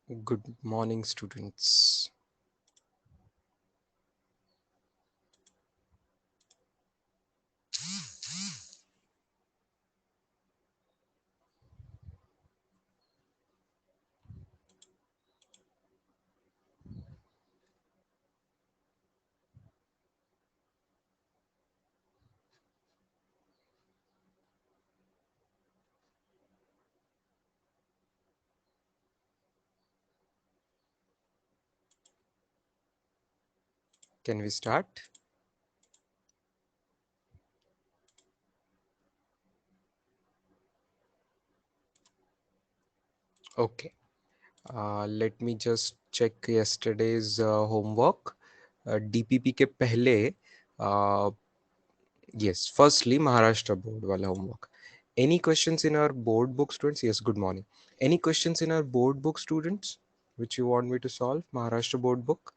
Good morning, students. Can we start? Okay. Let me just check yesterday's homework. DPP के पहले, yes, firstly, Maharashtra board wala homework. Any questions in our board book, students? Yes, good morning. Any questions in our board book, students, which you want me to solve? Maharashtra board book?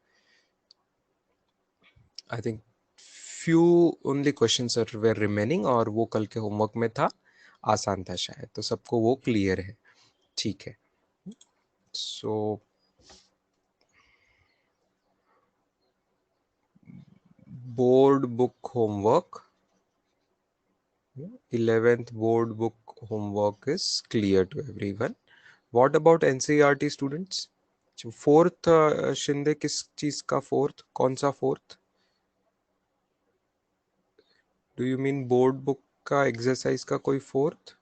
I think few only questions were remaining और वो कल के homework में था, आसान था शायद, तो सबको वो क्लियर है. ठीक है. So board book homework, 11th board book homework is clear to everyone. What about NCERT students? Fourth Shinde किस चीज का फोर्थ, कौन सा fourth? Do you mean board book का एक्सरसाइज का कोई फोर्थ?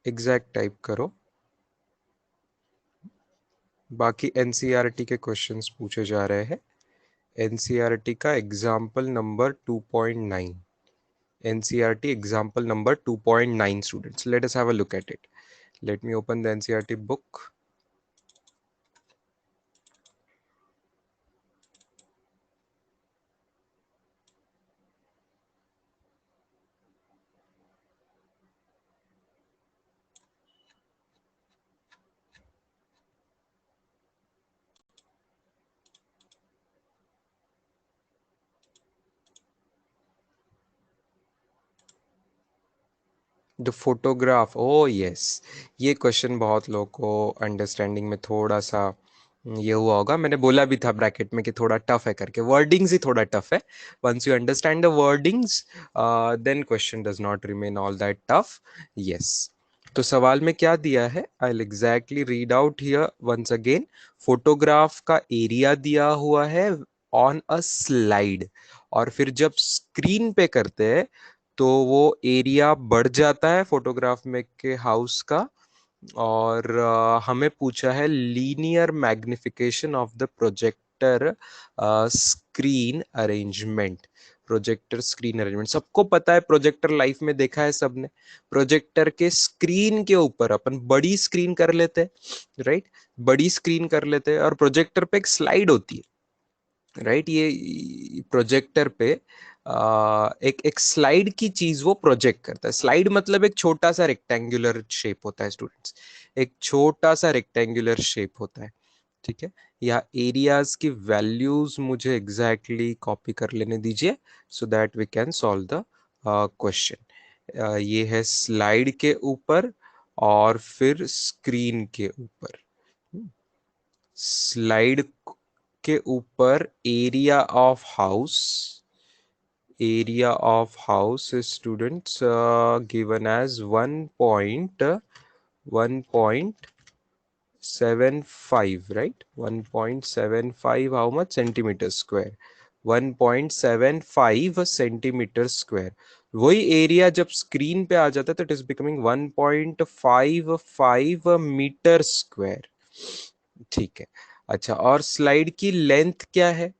एग्जैक्ट टाइप करो. बाकी एनसीईआरटी के क्वेश्चंस पूछे जा रहे हैं. एनसीईआरटी का example number 2.9. NCERT example number 2.9 students. Let us have a look at it. Let me open the NCERT book. The photograph. Oh yes, ये क्वेश्चन बहुत लोगों को अंडरस्टैंडिंग में थोड़ा सा ये हुआ होगा. मैंने बोला भी था ब्रैकेट में कि थोड़ा टफ है करके. वर्डिंग्स ही थोड़ा टफ है. Once you understand the wordings, then question does not remain all that tough. Yes. तो सवाल में क्या दिया है? I will exactly read out here once again. Photograph का एरिया दिया हुआ है ऑन अ स्लाइड, और फिर जब स्क्रीन पे करते हैं तो वो एरिया बढ़ जाता है फोटोग्राफ में के हाउस का. और हमें पूछा है linear magnification of the projector screen arrangement. Projector screen arrangement सबको पता है. प्रोजेक्टर लाइफ में देखा है सबने. प्रोजेक्टर के स्क्रीन के ऊपर अपन बड़ी स्क्रीन कर लेते हैं, राइट. बड़ी स्क्रीन कर लेते हैं और प्रोजेक्टर पे एक स्लाइड होती है, राइट. ये प्रोजेक्टर पे एक एक स्लाइड की चीज वो प्रोजेक्ट करता है. स्लाइड मतलब एक छोटा सा रेक्टेंगुलर शेप होता है स्टूडेंट्स. एक छोटा सा रेक्टेंगुलर शेप होता है. ठीक है. या एरियाज की वैल्यूज मुझे एग्जैक्टली कॉपी कर लेने दीजिए so that we can solve the question. ये है स्लाइड के ऊपर और फिर स्क्रीन के ऊपर. स्लाइड के ऊपर area of house is students given as 1.75, right? 1.75 how much centimeters square? 1.75 centimeters square. वही एरिया जब स्क्रीन पे आ जाता है तो it is becoming 1.55 metre square. ठीक है. अच्छा, और स्लाइड की लेंथ क्या है?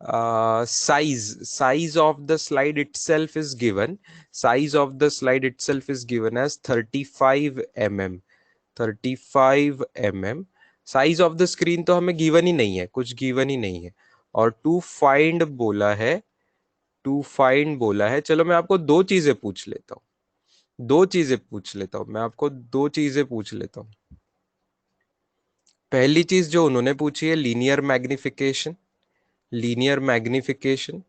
Size of the slide itself is given. Size of the slide itself is given as 35 mm. 35 mm. Size of the screen तो हमें गिवन ही नहीं है, कुछ गिवन ही नहीं है. और टू फाइंड बोला है. चलो मैं आपको दो चीजें पूछ लेता हूँ. मैं आपको दो चीजें पूछ लेता हूँ. पहली चीज जो उन्होंने पूछी है लीनियर मैग्निफिकेशन.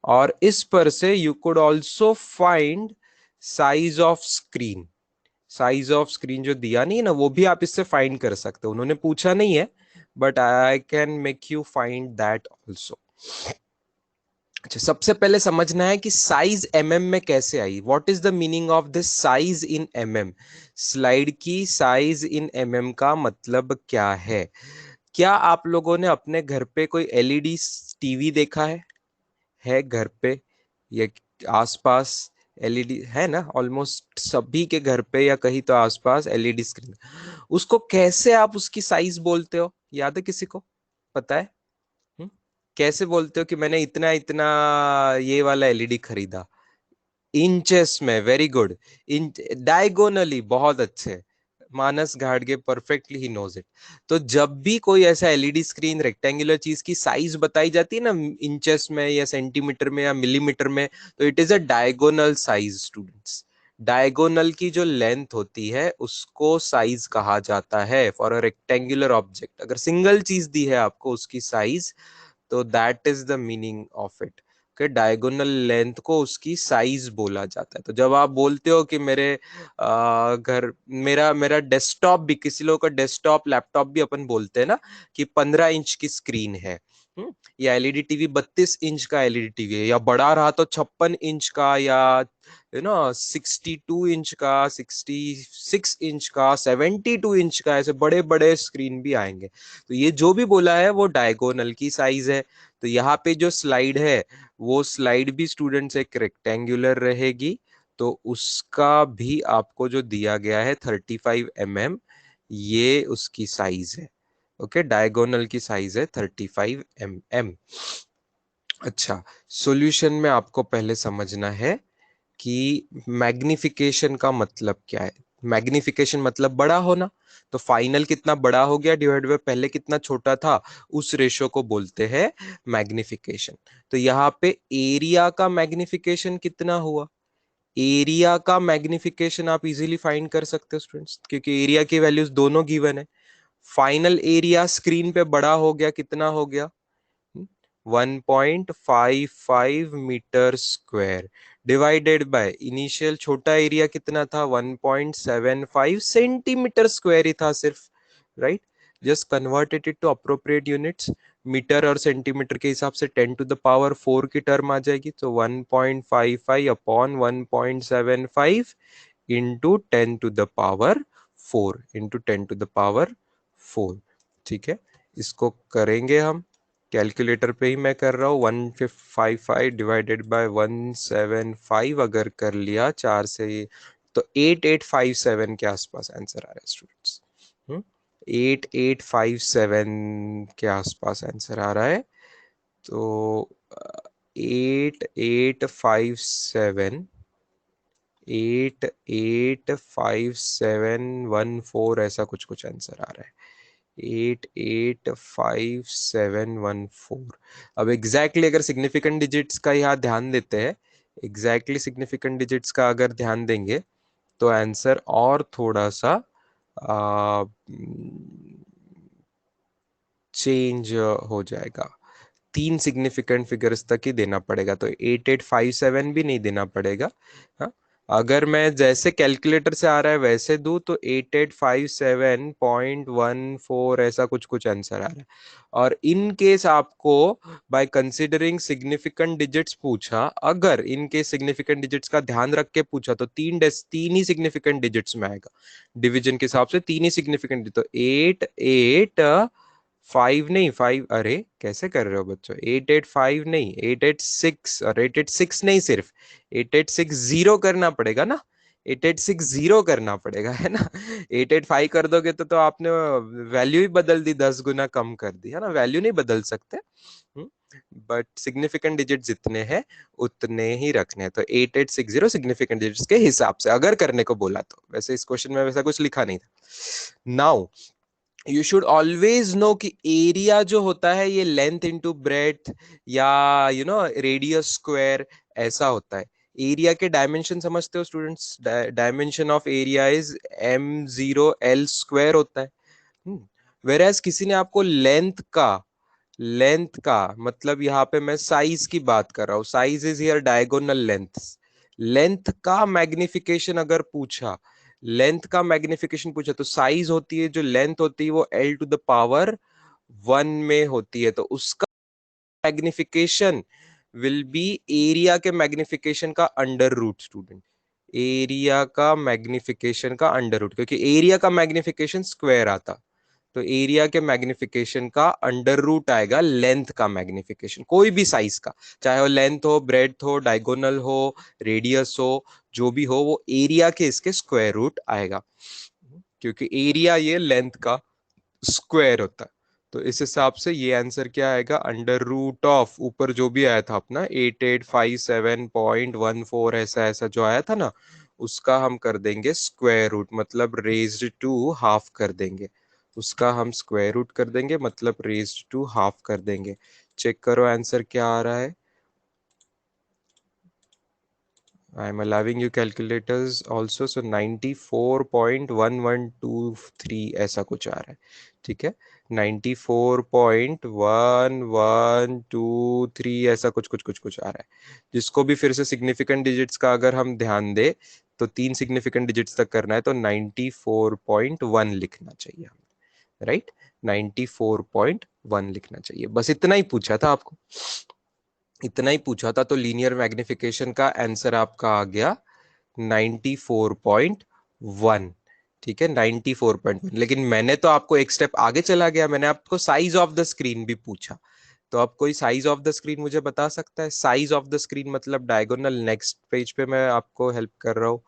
और इस पर से you could also find size of screen. Size of screen जो दिया नहीं है ना, वो भी आप इससे फाइंड कर सकते हो। उन्होंने पूछा नहीं है, but I can make you find that also. अच्छा, सबसे पहले समझना है कि साइज एमएम में कैसे आई। What is the meaning of this size in mm? Slide की साइज इन एमएम का मतलब क्या है? क्या आप लोगों ने अपने घर पे कोई एलईडी टीवी देखा है घर पे या आसपास? एलईडी है ना, ऑलमोस्ट सभी के घर पे या कहीं तो आसपास एलईडी स्क्रीन। उसको कैसे आप उसकी साइज बोलते हो? याद है किसी को? पता है? हम्म? कैसे बोलते हो कि मैंने इतना इतना ये वाला एलईडी खरीदा? इंचेस में। Very good. Inch diagonally. बहुत अच्छे। मानस घाटगे परफेक्टली ही नोज इट। तो जब भी कोई ऐसा एलईडी स्क्रीन रेक्टेंगुलर चीज की साइज बताई जाती है ना, इंचेस में या सेंटीमीटर में या मिलीमीटर में, तो it is a diagonal size students. Diagonal की जो लेंथ होती है उसको साइज कहा जाता है फॉर अ रेक्टेंगुलर ऑब्जेक्ट। अगर सिंगल चीज दी है आपको उसकी साइज, तो that is the meaning of it कि डायगोनल लेंथ को उसकी साइज बोला जाता है। तो जब आप बोलते हो कि मेरे घर, मेरा मेरा डेस्कटॉप भी, किसी लोगों का डेस्कटॉप लैपटॉप भी अपन बोलते हैं ना कि 15 इंच की स्क्रीन है, या एलईडी टीवी 32 इंच का एलईडी टीवी है, या बड़ा रहा तो 56 इंच का, या 62 इंच का, 66 इंच का, 72 इंच का, ऐसे बड़े बड़े स्क्रीन भी आएंगे। तो ये जो भी बोला है वो डायगोनल की साइज है। तो यहाँ पे जो स्लाइड है, वो स्लाइड भी स्टूडेंट्स एक रेक्टेंगुलर रहेगी। तो उसका भी आपको जो दिया गया है 35 mm, ये उसकी साइज है। ओके, डायगोनल की साइज है 35 mm। अच्छा, सॉल्यूशन में आपको पहले समझना है कि मैग्निफिकेशन का मतलब क्या है। मैग्निफिकेशन मतलब बड़ा होना। तो फाइनल कितना बड़ा हो गया डिवाइड बाय पहले कितना छोटा था, उस रेशो को बोलते हैं मैग्निफिकेशन। तो यहाँ पे एरिया का मैग्निफिकेशन कितना हुआ? एरिया का मैग्निफिकेशन आप इजीली फाइंड कर सकते हो स्टूडेंट्स, क्योंकि एरिया की वैल्यूज दोनों गिवन है। फाइनल एरिया स्क्रीन पे बड़ा हो गया, कितना हो गया? 1.55 metre square divided by initial छोटा एरिया कितना था? 1.75 सेंटीमीटर स्क्वायर ही था सिर्फ। Right? Just converted it to appropriate units. Metre और सेंटीमीटर के हिसाब से 10⁴ की टर्म आ जाएगी। तो 1.55 अपॉन 1.75 इंटू 10⁴ इंटू 10⁴। ठीक है, इसको करेंगे हम। कैलकुलेटर पे ही मैं कर रहा हूँ। 155 डिवाइडेड बाय 175 अगर कर लिया चार से, तो 8857 के आसपास आंसर आ रहा है स्टूडेंट्स। 8857 के आसपास आंसर आ रहा है। तो 8857, 885714 ऐसा कुछ कुछ आंसर आ रहा है। 885714। अब एग्जैक्टली अगर सिग्निफिकेंट डिजिट्स का यहाँ ध्यान देते हैं, एग्जैक्टली सिग्निफिकेंट डिजिट्स का अगर ध्यान देंगे, तो आंसर और थोड़ा सा चेंज हो जाएगा। 3 सिग्निफिकेंट फिगर्स तक ही देना पड़ेगा, तो 8857 भी नहीं देना पड़ेगा। हाँ, अगर मैं जैसे कैलकुलेटर से आ रहा है वैसे दूं तो 8857.14 ऐसा कुछ कुछ आंसर आ रहा है। और इन केस आपको बाय कंसीडरिंग सिग्निफिकेंट डिजिट्स पूछा, अगर इन केस सिग्निफिकेंट डिजिट्स का ध्यान रख के पूछा, तो तीन ही सिग्निफिकेंट डिजिट्स में आएगा। डिवीजन के हिसाब से तीन ही सिग्निफिकेंट, तो 885 नहीं 5, अरे कैसे कर रहे हो बच्चों? 885 नहीं, 886, और 886 नहीं, सिर्फ 8860 करना पड़ेगा ना। 8860 करना पड़ेगा, है ना। 885 कर दोगे तो आपने वैल्यू ही बदल दी, 10 गुना कम कर दी, है ना। वैल्यू नहीं बदल सकते, बट सिग्निफिकेंट डिजिट जितने हैं उतने ही रखने हैं। तो 8860 सिग्निफिकेंट डिजिट्स के हिसाब से अगर करने को बोला तो। वैसे इस क्वेश्चन में वैसा कुछ लिखा नहीं था। Now you should always no कि एरिया जो होता है ये लेंथ इंटू ब्रेथ या रेडियस स्क्वायर ऐसा होता है। एरिया के डायमेंशन समझते हो students? Dimension of area is m0l² होता है। वेर एज किसी ने आपको लेंथ का मतलब, यहाँ पे मैं साइज की बात कर रहा हूँ, size is here diagonal length. Length का मैग्निफिकेशन अगर पूछा, लेंथ का मैग्निफिकेशन पूछा तो साइज होती है, जो लेंथ होती है वो L टू द पावर 1 में होती है, तो उसका मैग्निफिकेशन विल बी एरिया के मैग्निफिकेशन का अंडर रूट स्टूडेंट, एरिया का मैग्निफिकेशन का अंडर रूट, क्योंकि एरिया का मैग्निफिकेशन स्क्वायर आता, तो एरिया के मैग्निफिकेशन का अंडर रूट आएगा लेंथ का मैग्निफिकेशन, कोई भी साइज का, चाहे वो लेंथ हो, ब्रेड्थ हो, डायगोनल हो, रेडियस हो, जो भी हो, वो एरिया के इसके स्क्वायर रूट आएगा, क्योंकि एरिया ये लेंथ का स्क्वायर होता है। तो इस हिसाब से ये आंसर क्या आएगा, अंडर रूट ऑफ, ऊपर जो भी आया था अपना 8857.14 ऐसा ऐसा जो आया था ना, उसका हम कर देंगे स्क्वायर रूट, मतलब रेज्ड टू हाफ कर देंगे, उसका हम स्क्वायर रूट कर देंगे, मतलब रेज्ड टू हाफ कर देंगे। चेक करो आंसर क्या आ रहा है। I am allowing you calculators also, so 94.1123 ऐसा कुछ आ रहा है, ठीक है, 94.1123 ऐसा कुछ कुछ कुछ कुछ आ रहा है। जिसको भी फिर से सिग्निफिकेंट डिजिट्स का अगर हम ध्यान दे तो 3 सिग्निफिकेंट डिजिट्स तक करना है, तो 94.1 लिखना चाहिए हमें, राइट, 94.1 लिखना चाहिए, बस इतना ही पूछा था आपको, इतना ही पूछा था, तो लीनियर मैग्निफिकेशन का आंसर आपका आ गया 94.1, ठीक है, 94.1। लेकिन मैंने तो आपको एक स्टेप आगे चला गया, मैंने आपको साइज ऑफ द स्क्रीन भी पूछा, तो आप कोई साइज ऑफ द स्क्रीन मुझे बता सकता है? साइज ऑफ द स्क्रीन मतलब डायगोनल, नेक्स्ट पेज पे मैं आपको हेल्प कर रहा हूँ।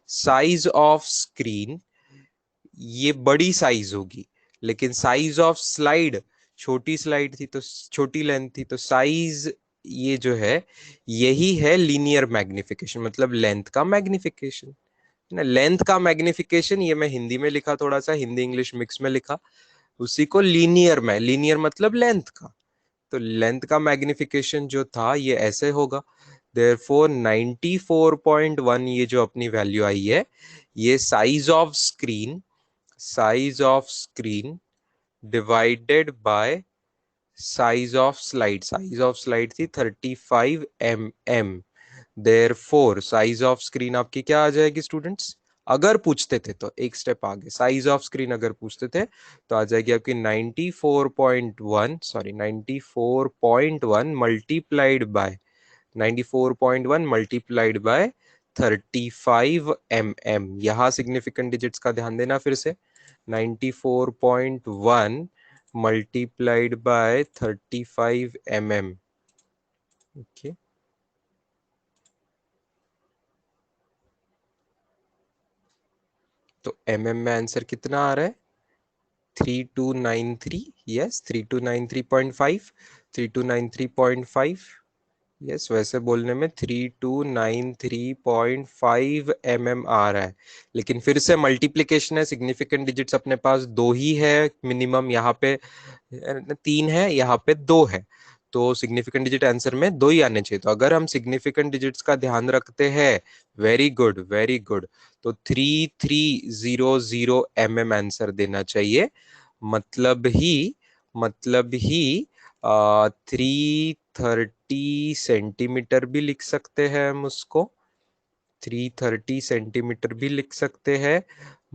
साइज ऑफ स्क्रीन ये बड़ी साइज होगी, लेकिन साइज ऑफ स्लाइड छोटी स्लाइड थी, तो छोटी लेंथ थी, तो साइज ये जो है यही है लीनियर मैग्निफिकेशन, मतलब लेंथ का मैग्निफिकेशन ना, लेंथ का मैग्निफिकेशन, ये मैं हिंदी में लिखा, थोड़ा सा हिंदी इंग्लिश मिक्स में लिखा, उसी को लीनियर में, लीनियर मतलब लेंथ का, तो लेंथ का मैग्निफिकेशन जो था ये ऐसे होगा, देयरफॉर 94.1 ये जो अपनी वैल्यू आई है, ये size of screen divided by size of slide थी 35 mm, therefore size of screen आपकी क्या आ जाएगी स्टूडेंट्स, अगर पूछते थे तो एक स्टेप आगे, साइज ऑफ स्क्रीन अगर पूछते थे तो आ जाएगी आपकी 94.1, sorry 94.1 multiplied by 94.1 multiplied by 35 mm, यहां सिग्निफिकेंट डिजिट्स का ध्यान देना फिर से, 94.1 multiplied by 35 mm, ओके, तो mm में आंसर कितना आ रहा है, 3293, यस 3293.5, 3293.5, यस वैसे बोलने में 3293.5 mm आ रहा है, लेकिन फिर से मल्टीप्लिकेशन है, सिग्निफिकेंट डिजिट्स अपने पास दो ही है मिनिमम, यहाँ पे 3 है, यहाँ पे 2 है, तो सिग्निफिकेंट डिजिट आंसर में 2 ही आने चाहिए, तो अगर हम सिग्निफिकेंट डिजिट्स का ध्यान रखते हैं, वेरी गुड वेरी गुड, तो 3300 आंसर देना चाहिए, मतलब ही मतलब ही 330 सेंटीमीटर भी लिख सकते हैं हम उसको, 330 सेंटीमीटर भी लिख सकते हैं,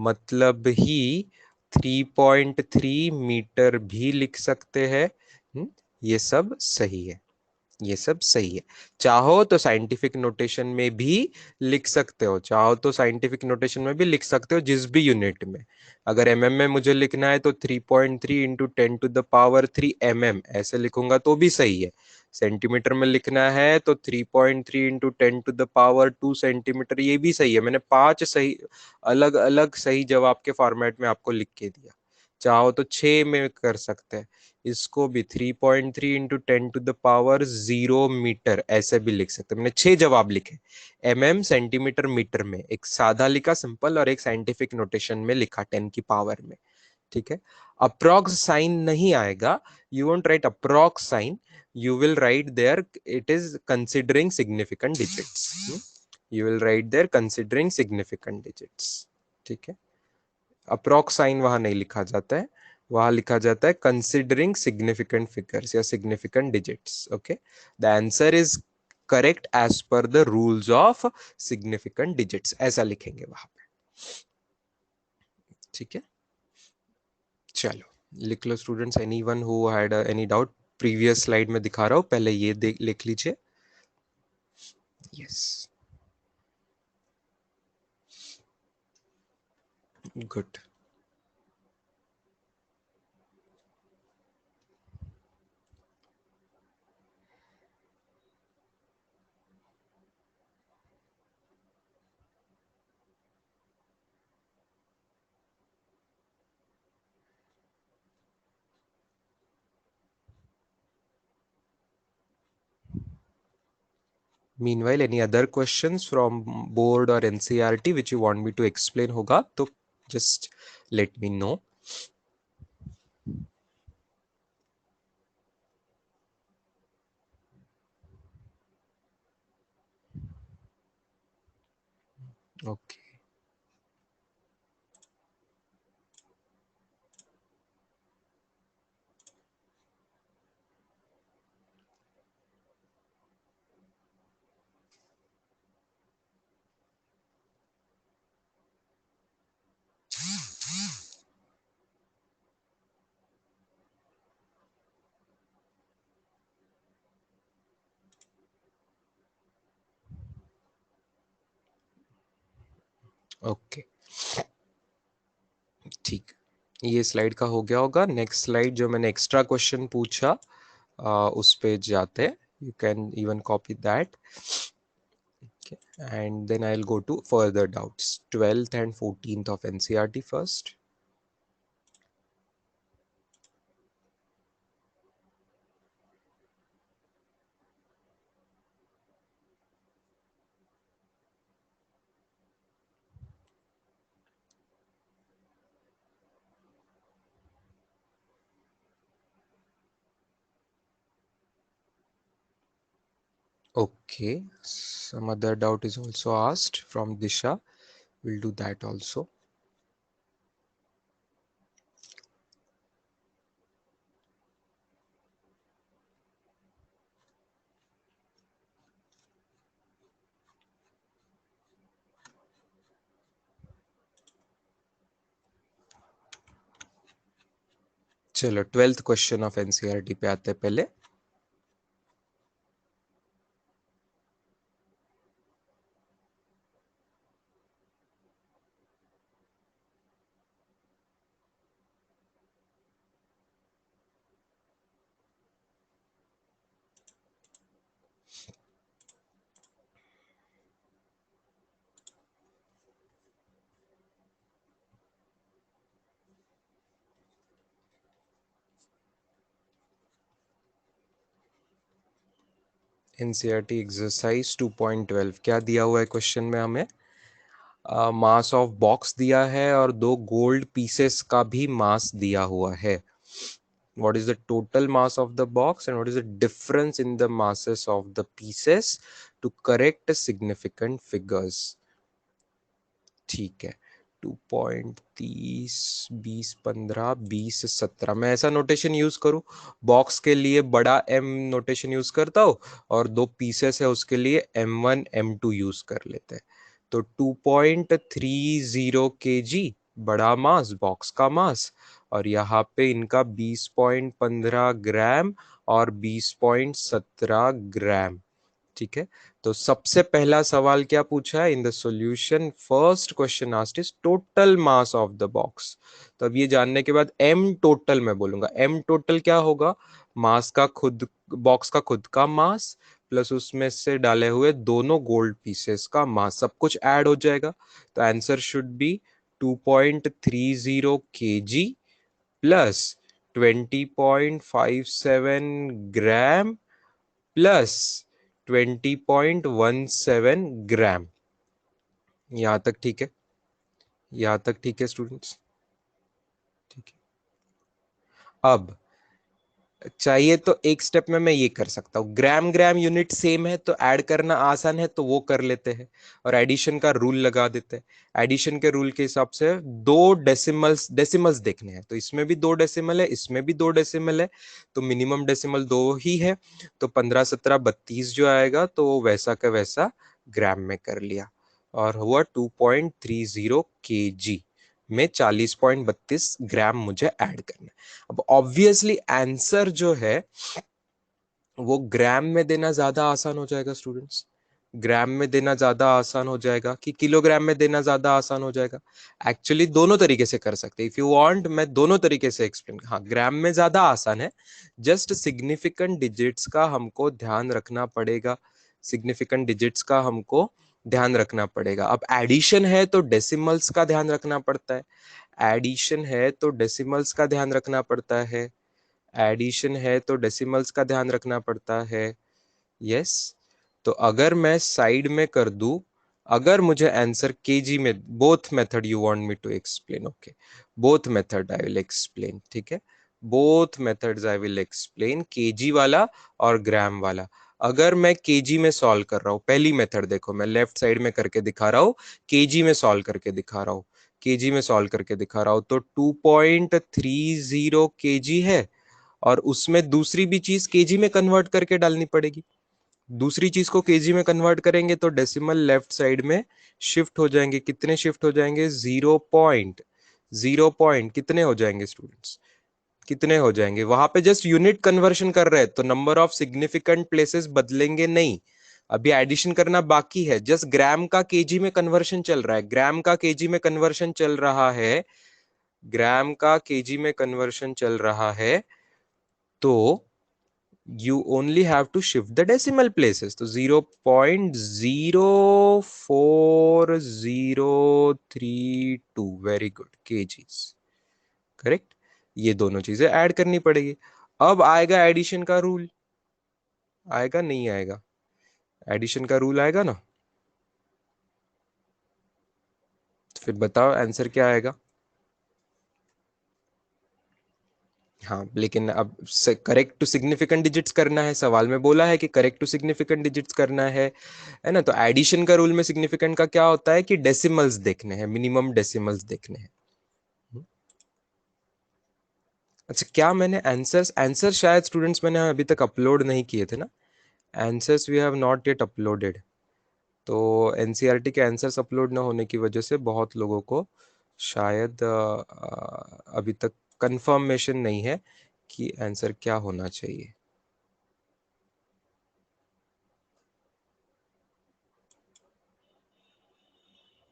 मतलब ही 3.3 मीटर भी लिख सकते हैं। ये सब सही है, ये सब सही है, चाहो तो साइंटिफिक नोटेशन में भी लिख सकते हो, चाहो तो साइंटिफिक नोटेशन में भी लिख सकते हो, जिस भी यूनिट में, अगर एमएम में मुझे लिखना है तो 3.3 इंटू 10⁻³ ऐसे लिखूंगा तो भी सही है, सेंटीमीटर में लिखना है तो 3.3 इंटू 10⁻² सेंटीमीटर, ये भी सही है, मैंने 5 सही अलग अलग सही जवाब के फॉर्मेट में आपको लिख के दिया, चाहो तो 6 में कर सकते हैं, इसको भी 3.3 इंटू 10⁻0 मीटर ऐसे भी लिख सकते हैं, मैंने 6 जवाब लिखे, सेंटीमीटर मीटर में, एक सादा लिखा सिंपल और एक साइंटिफिक नोटेशन में लिखा 10 की पावर में, ठीक है। अप्रॉक्स साइन नहीं आएगा, you won't write approx sign, you will write there it is considering significant digits, you will write there considering significant digits, ठीक है, अप्रॉक्स साइन वहां नहीं लिखा जाता है, वहां लिखा जाता है कंसिडरिंग सिग्निफिकेंट फिगर्स या significant digits, okay, the answer is correct as per the rules of significant digits, ऐसा लिखेंगे वहां पे, ठीक है, चलो लिख लो students, anyone who had any doubt, previous slide में दिखा रहा हूं, पहले ये लिख लीजिए। Yes, good. Meanwhile, any other questions from board or NCERT which you want me to explain होगा तो just let me know. Okay. Okay, ठीक, ये स्लाइड का हो गया होगा। नेक्स्ट स्लाइड जो मैंने एक्स्ट्रा क्वेश्चन पूछा उस पे जाते हैं, you can even copy that and then I'll go to further doubts, 12th and 14th of NCERT first. Okay, some other doubt is also asked from Disha. We'll do that also. चलो 12th question of NCERT पे आते हैं पहले। NCERT exercise 2.12 क्या दिया हुआ है question में हमें? मास ऑफ बॉक्स दिया है और दो गोल्ड पीसेस का भी मास दिया हुआ है। What is the total mass of the box and what is the difference in the masses of the pieces to correct significant figures? ठीक है, 2.30, 20, 15, 20, 17, मैं ऐसा नोटेशन यूज करूं, बॉक्स के लिए बड़ा एम नोटेशन यूज करता हूं और दो पीसेस है उसके लिए M1 M2 यूज कर लेते हैं। तो 2.30 kg बड़ा मास, बॉक्स का मास, और यहाँ पे इनका 20.15 ग्राम और 20.17 ग्राम। ठीक है, तो सबसे पहला सवाल क्या पूछा है in the solution? First question asked is total mass of the box. तो अब ये जानने के बाद एम टोटल मैं बोलूंगा, एम टोटल क्या होगा? मास का खुद, बॉक्स का खुद का मास प्लस उसमें से डाले हुए दोनों गोल्ड पीसेस का मास, सब कुछ ऐड हो जाएगा। तो answer should be 2.30 kg plus 20.57 gram plus 20.17 ग्राम। यहां तक ठीक है? यहां तक ठीक है स्टूडेंट्स? ठीक है, अब चाहिए तो एक स्टेप में मैं ये कर सकता हूँ, ग्राम ग्राम यूनिट सेम है तो ऐड करना आसान है तो वो कर लेते हैं और एडिशन का रूल लगा देते हैं। एडिशन के रूल के हिसाब से दो डेसिमल्स देखने हैं, तो इसमें भी दो डेसिमल है, इसमें भी दो डेसिमल है, तो मिनिमम डेसिमल दो ही है। तो 15, 17, 32 जो आएगा तो वो वैसा का वैसा ग्राम में कर लिया और हुआ 2.30 kg। में 40.32 ग्राम मुझे ऐड करना है। अब ऑब्वियसली आंसर जो है वो ग्राम में देना ज्यादा आसान हो जाएगा स्टूडेंट्स। ग्राम में देना ज्यादा आसान हो जाएगा कि किलोग्राम में देना ज्यादा आसान हो जाएगा? एक्चुअली दोनों तरीके से कर सकते हैं। इफ यू वांट मैं दोनों तरीके से एक्सप्लेन, हाँ ग्राम में ज्यादा आसान है, जस्ट सिग्निफिकेंट डिजिट्स का हमको ध्यान रखना पड़ेगा। सिग्निफिकेंट डिजिट्स का हमको ध्यान रखना पड़ेगा। अब एडिशन है तो डेसिमल्स का ध्यान रखना पड़ता है। एडिशन है तो डेसिमल्स का ध्यान रखना पड़ता है। एडिशन है तो डेसिमल्स का ध्यान रखना पड़ता है। यस। तो अगर मैं साइड में कर दूं, अगर मुझे आंसर केजी में, both method you want me to explain, okay both method I will explain, ठीक है both methods I will explain, kg वाला और ग्राम वाला। अगर मैं केजी में सॉल्व कर रहा हूं, पहली मेथड देखो मैं लेफ्ट साइड में करके दिखा रहा हूं, केजी में सॉल्व करके दिखा रहा हूं, केजी में सॉल्व करके दिखा रहा हूं, तो 2.30 केजी है और उसमें दूसरी भी चीज केजी में कन्वर्ट करके डालनी पड़ेगी। दूसरी चीज को केजी में कन्वर्ट करेंगे तो डेसिमल लेफ्ट साइड में शिफ्ट हो जाएंगे। कितने शिफ्ट हो जाएंगे? 0.0 कितने हो जाएंगे स्टूडेंट्स? कितने हो जाएंगे? वहां पे जस्ट यूनिट कन्वर्शन कर रहे हैं तो नंबर ऑफ सिग्निफिकेंट प्लेसेस बदलेंगे नहीं। अभी एडिशन करना बाकी है, जस्ट ग्राम का केजी में कन्वर्शन चल रहा है, ग्राम का केजी में कन्वर्शन चल रहा है, ग्राम का केजी में कन्वर्शन चल रहा है। तो you only have to shift the decimal places, तो 0.04032 वेरी गुड kgs, करेक्ट। ये दोनों चीजें ऐड करनी पड़ेगी। अब आएगा एडिशन का रूल, आएगा नहीं आएगा? एडिशन का रूल आएगा ना, तो फिर बताओ आंसर क्या आएगा? हाँ लेकिन अब करेक्ट टू सिग्निफिकेंट डिजिट्स करना है, सवाल में बोला है कि करेक्ट टू सिग्निफिकेंट डिजिट्स करना है ना। तो एडिशन का रूल में सिग्निफिकेंट का क्या होता है कि डेसिमल्स देखने हैं, मिनिमम डेसिमल्स देखने हैं। अच्छा क्या मैंने आंसर्स, आंसर शायद स्टूडेंट्स मैंने अभी तक अपलोड नहीं किए थे ना, answers we have not yet uploaded. तो एनसीईआरटी के आंसर्स अपलोड ना होने की वजह से बहुत लोगों को शायद अभी तक कंफर्मेशन नहीं है कि आंसर क्या होना चाहिए।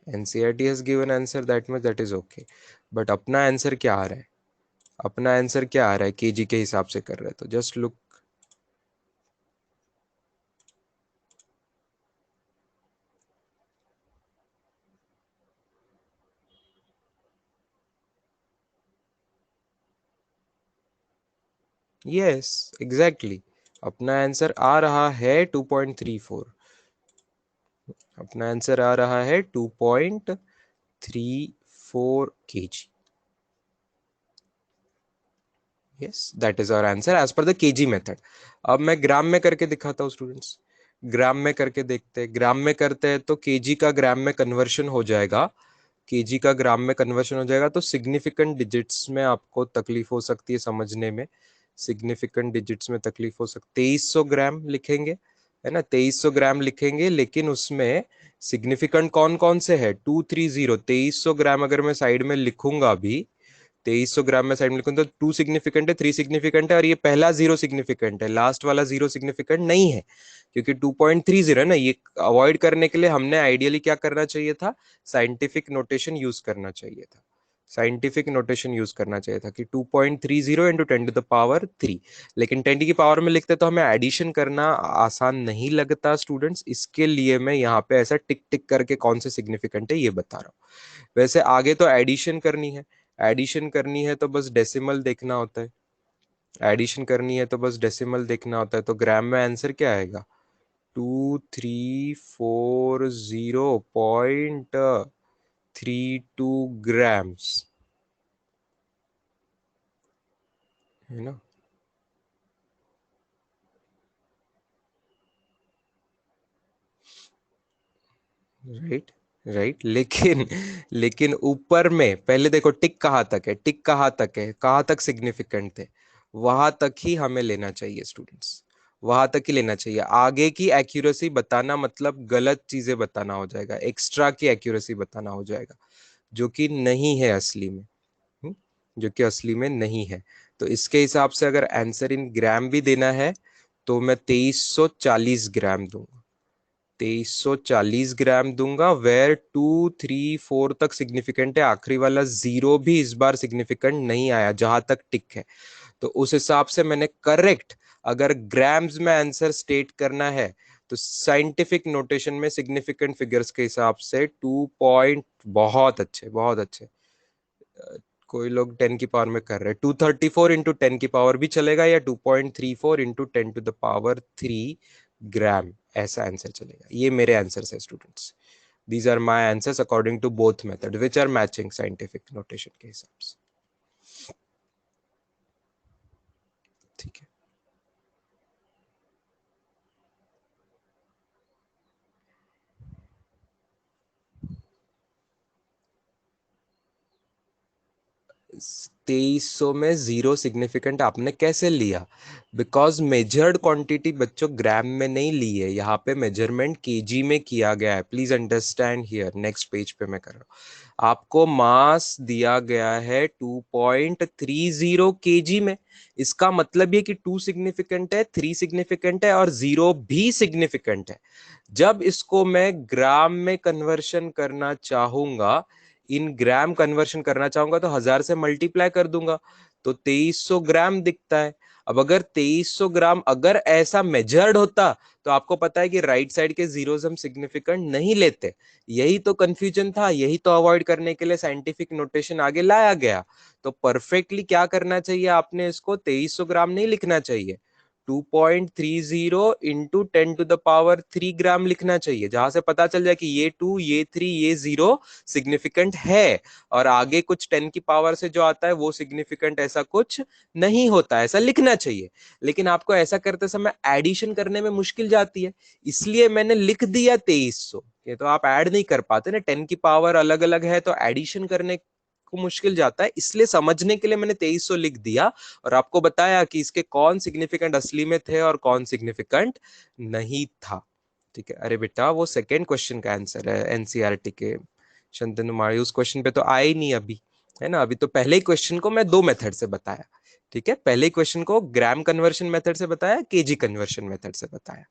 NCERT has given answer that much, that is okay, but अपना आंसर क्या आ रहा है? अपना आंसर क्या आ रहा है? केजी के हिसाब से कर रहे हैं तो जस्ट लुक। यस एग्जैक्टली, अपना आंसर आ रहा है 2.34, अपना आंसर आ रहा है 2.34 kg। Yes that is our answer as per the kg method. अब मैं ग्राम में करके दिखाता हूँ स्टूडेंट्स, ग्राम में करके देखते हैं। ग्राम में करते हैं तो केजी का ग्राम में कन्वर्शन हो जाएगा, केजी का ग्राम में कन्वर्शन हो जाएगा तो सिग्निफिकेंट डिजिट्स में आपको तकलीफ हो सकती है समझने में, सिग्निफिकेंट डिजिट्स में तकलीफ हो सकती है। 2300 ग्राम लिखेंगे, है ना 2300 ग्राम लिखेंगे, लेकिन उसमें सिग्निफिकेंट कौन कौन से है? 230, 2300 ग्राम अगर मैं साइड में लिखूंगा अभी, 2300 ग्राम में साइड में लिखूं तो 2 सिग्निफिकेंट है, 3 सिग्निफिकेंट है और ये पहला 0 सिग्निफिकेंट है, लास्ट वाला 0 सिग्निफिकेंट नहीं है क्योंकि 2.30 है ना। ये अवॉइड करने के लिए हमने आइडियली क्या करना चाहिए था? साइंटिफिक नोटेशन यूज करना चाहिए था, साइंटिफिक नोटेशन यूज करना चाहिए था कि 2.30 इंटू 10 टू द पावर 3। लेकिन 10 की पावर में लिखते तो हमें एडिशन करना आसान नहीं लगता स्टूडेंट्स, इसके लिए मैं यहाँ पे ऐसा टिक टिक करके कौन से सिग्निफिकेंट है ये बता रहा हूँ। वैसे आगे तो एडिशन करनी है, एडिशन करनी है तो बस डेसिमल देखना होता है, एडिशन करनी है तो बस डेसिमल देखना होता है। तो ग्राम में आंसर क्या आएगा? 2340.32 ग्राम्स, है ना। राइट, राइट लेकिन लेकिन ऊपर में पहले देखो टिक कहाँ तक है, टिक कहाँ तक है, कहाँ तक सिग्निफिकेंट थे, वहां तक ही हमें लेना चाहिए स्टूडेंट्स, वहां तक ही लेना चाहिए। आगे की एक्यूरेसी बताना मतलब गलत चीजें बताना हो जाएगा, एक्स्ट्रा की एक्यूरेसी बताना हो जाएगा। जो कि नहीं है असली में। जो कि असली में नहीं है। तो इसके हिसाब से अगर आंसर इन ग्राम भी देना है तो मैं 2340 ग्राम दूंगा। 2340 ग्राम दूंगा। वेयर 2 3 4 तक सिग्निफिकेंट है, आखिरी वाला 0 भी इस बार सिग्निफिकेंट नहीं आया जहां तक टिक है। तो उस हिसाब से मैंने करेक्ट, अगर ग्राम्स में आंसर स्टेट करना है तो साइंटिफिक नोटेशन में सिग्निफिकेंट फिगर्स के हिसाब से 2 पॉइंट, बहुत अच्छे बहुत अच्छे। कोई लोग 10 की पावर में कर रहे हैं, 234 × 10 की पावर भी चलेगा, या 2.34 × 10 to the power 3 ग्राम, ऐसा आंसर चलेगा। ये मेरे आंसर है students. These are my answers according to both method which are matching scientific notation के हिसाब से। ठीक है। तेईस सौ में 0 सिग्निफिकेंट आपने कैसे लिया? बिकॉज मेजर्ड क्वांटिटी बच्चों ग्राम में नहीं ली है, यहाँ पे मेजरमेंट केजी में किया गया है। Please understand here, next page पे मैं कर रहा हूँ। आपको मास दिया गया है 2.30 केजी में। इसका मतलब ये कि 2 सिग्निफिकेंट है, 3 सिग्निफिकेंट है और 0 भी सिग्निफिकेंट है। जब इसको मैं ग्राम में कन्वर्शन करना चाहूंगा, इन ग्राम कन्वर्शन करना चाहूंगा, तो 1000 से मल्टीप्लाई कर दूंगा तो 2300 ग्राम दिखता है। अब अगर 2300 ग्राम अगर ऐसा मेजर्ड होता, तो आपको पता है कि राइट साइड के जीरोस हम सिग्निफिकेंट नहीं लेते। यही तो कंफ्यूजन था, यही तो अवॉइड करने के लिए साइंटिफिक नोटेशन आगे लाया गया। तो परफेक्टली क्या करना चाहिए, आपने इसको 2300 ग्राम नहीं लिखना चाहिए, 2.30 × 10 to the power 3 ग्राम लिखना चाहिए, जहां से पता चल जाए कि ये 2, ये 3, ये 0 सिग्निफिकेंट है। और आगे कुछ 10 की पावर से जो आता है वो सिग्निफिकेंट ऐसा कुछ नहीं होता, ऐसा लिखना चाहिए। लेकिन आपको ऐसा करते समय एडिशन करने में मुश्किल जाती है, इसलिए मैंने लिख दिया 2300। ये तो आप ऐड नहीं कर पाते ना, 10 की पावर अलग अलग है तो एडिशन करने को मुश्किल जाता है, इसलिए समझने के लिए मैंने 2300 लिख दिया। और आपको बताया कि इसके कौन सिग्निफिकेंट असली में थे और कौन सिग्निफिकेंट नहीं था। ठीक है। अरे बेटा वो सेकेंड क्वेश्चन का आंसर है एनसीईआरटी के। शंतनु मायूस क्वेश्चन पे तो आए ही नहीं अभी, है ना। अभी तो पहले ही क्वेश्चन को मैं दो मेथड से बताया। ठीक है, पहले ही क्वेश्चन को ग्राम कन्वर्शन मेथड से बताया, केजी कन्वर्शन मेथड से बताया।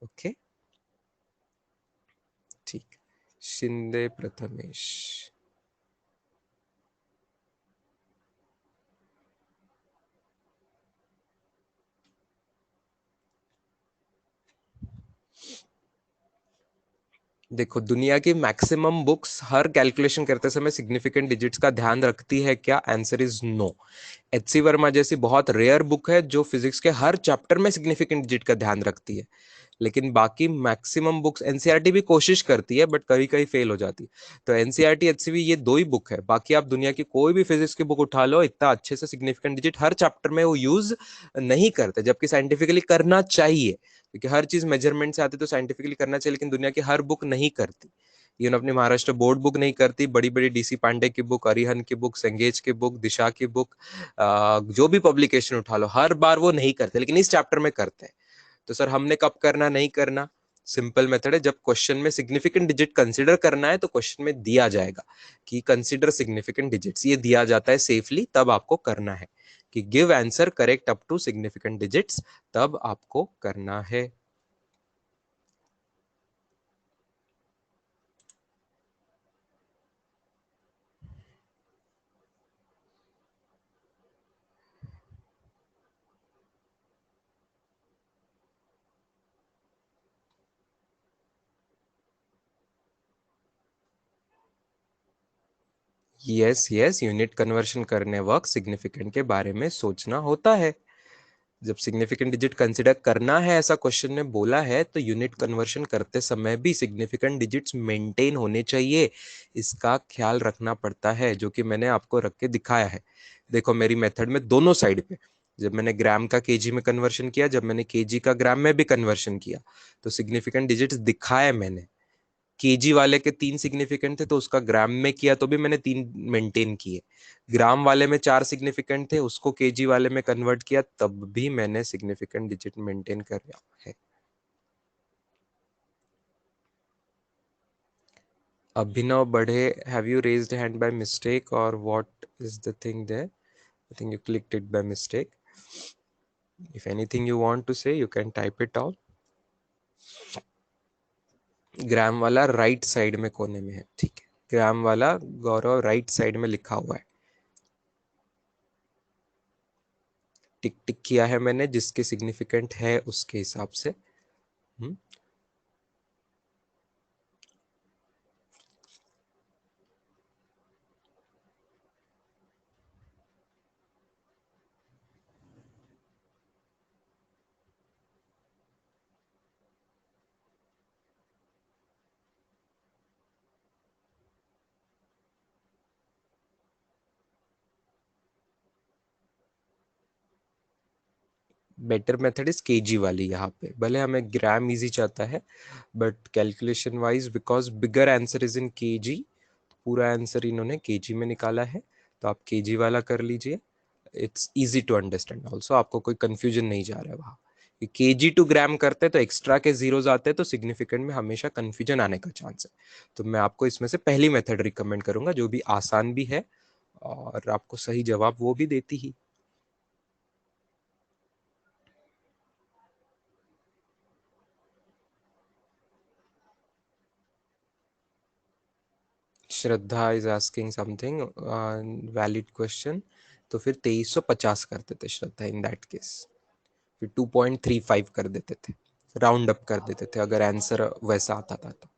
ओके ठीक। शिंदे प्रथमेश। देखो दुनिया की मैक्सिमम बुक्स हर कैलकुलेशन करते समय सिग्निफिकेंट डिजिट्स का ध्यान रखती है क्या? Answer is no. HC Verma जैसी बहुत रेयर बुक है जो फिजिक्स के हर चैप्टर में सिग्निफिकेंट डिजिट का ध्यान रखती है। लेकिन बाकी मैक्सिमम बुक्स, एनसीईआरटी भी कोशिश करती है बट कभी कभी फेल हो जाती है। तो एनसीईआरटी एचसीवी ये दो ही बुक है, बाकी आप दुनिया की कोई भी फिजिक्स की बुक उठा लो, इतना अच्छे से सिग्निफिकेंट डिजिट हर चैप्टर में वो यूज नहीं करते, जबकि साइंटिफिकली करना चाहिए। क्योंकि हर चीज मेजरमेंट से आती तो साइंटिफिकली करना चाहिए, लेकिन दुनिया की हर बुक नहीं करती। इवन अपनी महाराष्ट्र बोर्ड बुक नहीं करती, बड़ी बड़ी डीसी पांडे की बुक, अरिहन की बुक, संगेज की बुक, दिशा की बुक, जो भी पब्लिकेशन उठा लो हर बार वो नहीं करते, लेकिन इस चैप्टर में करते हैं। तो सर हमने कब करना, नहीं करना? सिंपल मेथड है, जब क्वेश्चन में सिग्निफिकेंट डिजिट कंसीडर करना है तो क्वेश्चन में दिया जाएगा कि कंसीडर सिग्निफिकेंट डिजिट्स, ये दिया जाता है सेफली, तब आपको करना है कि give answer correct up to significant digits, तब आपको करना है। यस यस, यूनिट कन्वर्शन करने वक्त सिग्निफिकेंट के बारे में सोचना होता है। जब सिग्निफिकेंट डिजिट कंसिडर करना है ऐसा क्वेश्चन ने बोला है, तो यूनिट कन्वर्शन करते समय भी सिग्निफिकेंट डिजिट्स मेंटेन होने चाहिए, इसका ख्याल रखना पड़ता है, जो कि मैंने आपको रख के दिखाया है। देखो मेरी मेथड में दोनों साइड पे, जब मैंने ग्राम का केजी में कन्वर्शन किया, जब मैंने केजी का ग्राम में भी कन्वर्शन किया, तो सिग्निफिकेंट डिजिट्स दिखाए मैंने। केजी वाले के 3 सिग्निफिकेंट थे तो उसका ग्राम में किया तो भी मैंने 3 मेंटेन किए। ग्राम वाले में 4 सिग्निफिकेंट थे, उसको केजी वाले में कन्वर्ट किया, तब भी मैंने सिग्निफिकेंट डिजिट मेंटेन कर रहा है। Abhinav Badhe, have you raised a hand by mistake or what is the thing there? I think you clicked it by mistake. If anything you want to say, you can type it out. ग्राम वाला right side में कोने में है, ठीक है। ग्राम वाला गौरव right side में लिखा हुआ है, टिक टिक किया है मैंने, जिसके सिग्निफिकेंट है उसके हिसाब से। बेटर मेथड इज केजी वाली, यहाँ पे भले हमें ग्राम इजी चाहता है, but calculation wise because bigger answer is in kg, पूरा आंसर इन्होंने केजी में निकाला है, तो आप केजी वाला कर लीजिए। It's easy to understand also, आपको कोई कंफ्यूजन नहीं जा रहा है वहाँ। केजी टू ग्राम करते तो एक्स्ट्रा के जीरोस आते तो सिग्निफिकेंट में हमेशा कंफ्यूजन आने का चांस है। तो मैं आपको इसमें से पहली मेथड रिकमेंड करूंगा, जो भी आसान भी है और आपको सही जवाब वो भी देती ही। Shraddha is asking something valid question, तो फिर 2350 कर देते श्रद्धा इन दैट केस, फिर 2.35 कर देते थे, राउंड अप कर देते थे अगर आंसर वैसा आता था तो।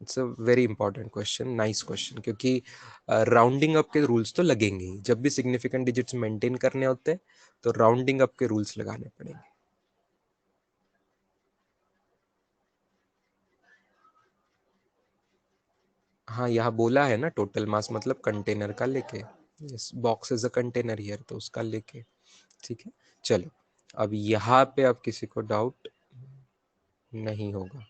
It's a very important question, nice question, क्योंकि राउंडिंग अप के रूल्स तो लगेंगे ही, जब भी सिग्निफिकेंट डिजिट्स मेंटेन करने होते हैं तो राउंडिंग अप के रूल्स लगाने पड़ेंगे। हाँ, यहाँ बोला है ना टोटल मास मतलब कंटेनर का लेके, yes box is a container here, तो उसका लेके, ठीक है। चलो, अब यहाँ पे अब किसी को डाउट नहीं होगा।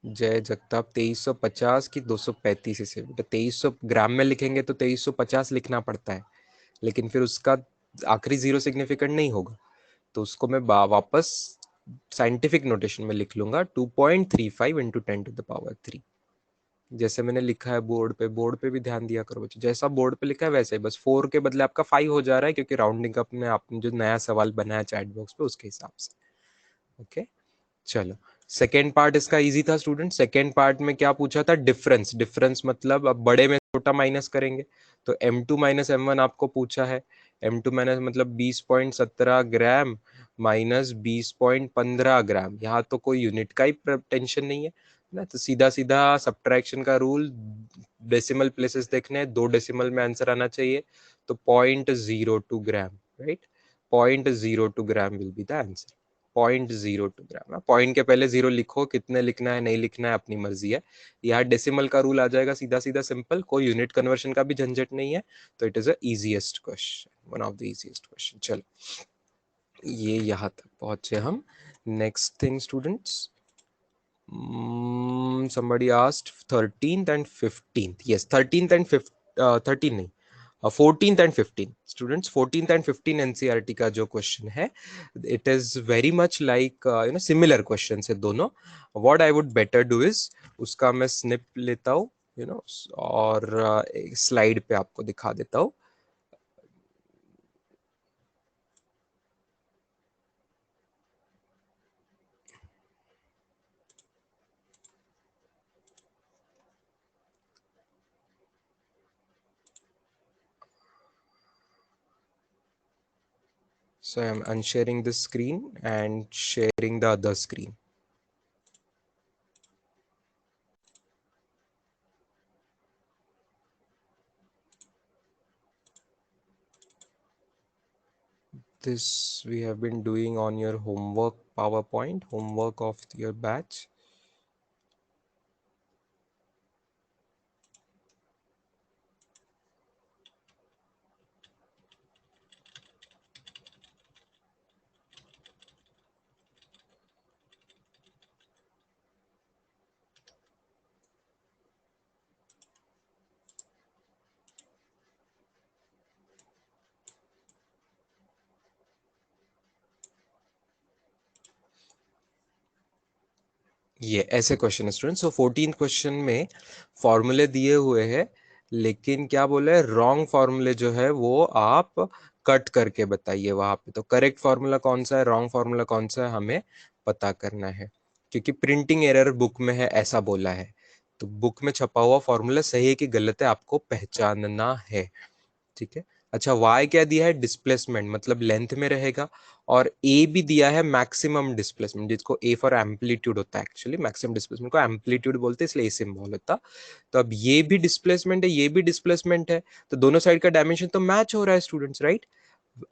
जय जगताप, 2350 की 235 इसे बेटा, 2300 ग्राम में लिखेंगे तो 2350 लिखना पड़ता है, लेकिन फिर उसका आखिरी जीरो सिग्निफिकेंट नहीं होगा, तो उसको मैं वापस साइंटिफिक नोटेशन में लिख लूंगा 2.35 इंटू 10⁻3, जैसे मैंने लिखा है बोर्ड पे। बोर्ड पे भी ध्यान दिया करो बच्चों, जैसा बोर्ड पे लिखा है वैसे ही, बस 4 के बदले आपका 5 हो जा रहा है, क्योंकि राउंडिंग अप में आपने जो नया सवाल बनाया चैट बॉक्स पे उसके हिसाब से। ओके, चलो। सेकेंड पार्ट इसका इजी था स्टूडेंट। सेकेंड पार्ट में क्या पूछा था? डिफरेंस। डिफरेंस मतलब अब बड़े में छोटा माइनस करेंगे, तो M2 माइनस M1 आपको पूछा है। M2 माइनस मतलब 20.17 ग्राम माइनस 20.15 ग्राम, यहाँ तो कोई यूनिट का ही टेंशन नहीं है ना, तो सीधा सीधा सब्ट्रैक्शन का रूल, डेसिमल प्लेसेस देखने हैं, 2 डेसिमल में आंसर आना चाहिए, तो 0.02 gram, right. 0.02 gram will be the answer. 0.02 gram, point के पहले जीरो लिखो, कितने लिखना है नहीं लिखना है अपनी मर्जी है। यहाँ डेसिमल का रूल आ जाएगा सीधा सीधा सिंपल, कोई यूनिट कन्वर्शन का भी झंझट नहीं है, तो it is a easiest question, one of the easiest question. चलो, ये यहाँ तक पहुंचे हम। Next thing students, somebody asked 13th and 15th, yes 13th and 15th, 13 नहीं, 14th and 15th students, 14th and 15th NCERT का जो क्वेश्चन है, it is very much like similar questions है दोनों। what I would better do is उसका मैं snip लेता हूँ और एक स्लाइड पे आपको दिखा देता हूँ। So I am unsharing this screen and sharing the other screen. This we have been doing on your homework PowerPoint, homework of your batch. ये ऐसे क्वेश्चन है स्टूडेंट। सो 14th क्वेश्चन में फॉर्मूले दिए हुए हैं, लेकिन क्या बोले, रॉन्ग फॉर्मूले जो है वो आप कट करके बताइए वहां पे। तो करेक्ट फॉर्मूला कौन सा है, रॉन्ग फॉर्मूला कौन सा है, हमें पता करना है, क्योंकि प्रिंटिंग एरर बुक में है ऐसा बोला है। तो बुक में छपा हुआ फॉर्मूला सही है कि गलत है आपको पहचानना है, ठीक है। अच्छा, y क्या दिया है, डिस्प्लेसमेंट मतलब लेंथ में रहेगा, और a भी दिया है मैक्सिमम डिस्प्लेसमेंट, जिसको a फॉर एम्पलीट्यूड होता है, एक्चुअली मैक्सिमम डिस्प्लेसमेंट को एम्पलीट्यूड बोलते हैं, इसलिए a सिंबल होता। तो अब ये भी डिस्प्लेसमेंट है, ये भी डिस्प्लेसमेंट है, तो दोनों साइड का डायमेंशन तो मैच हो रहा है स्टूडेंट्स, राइट।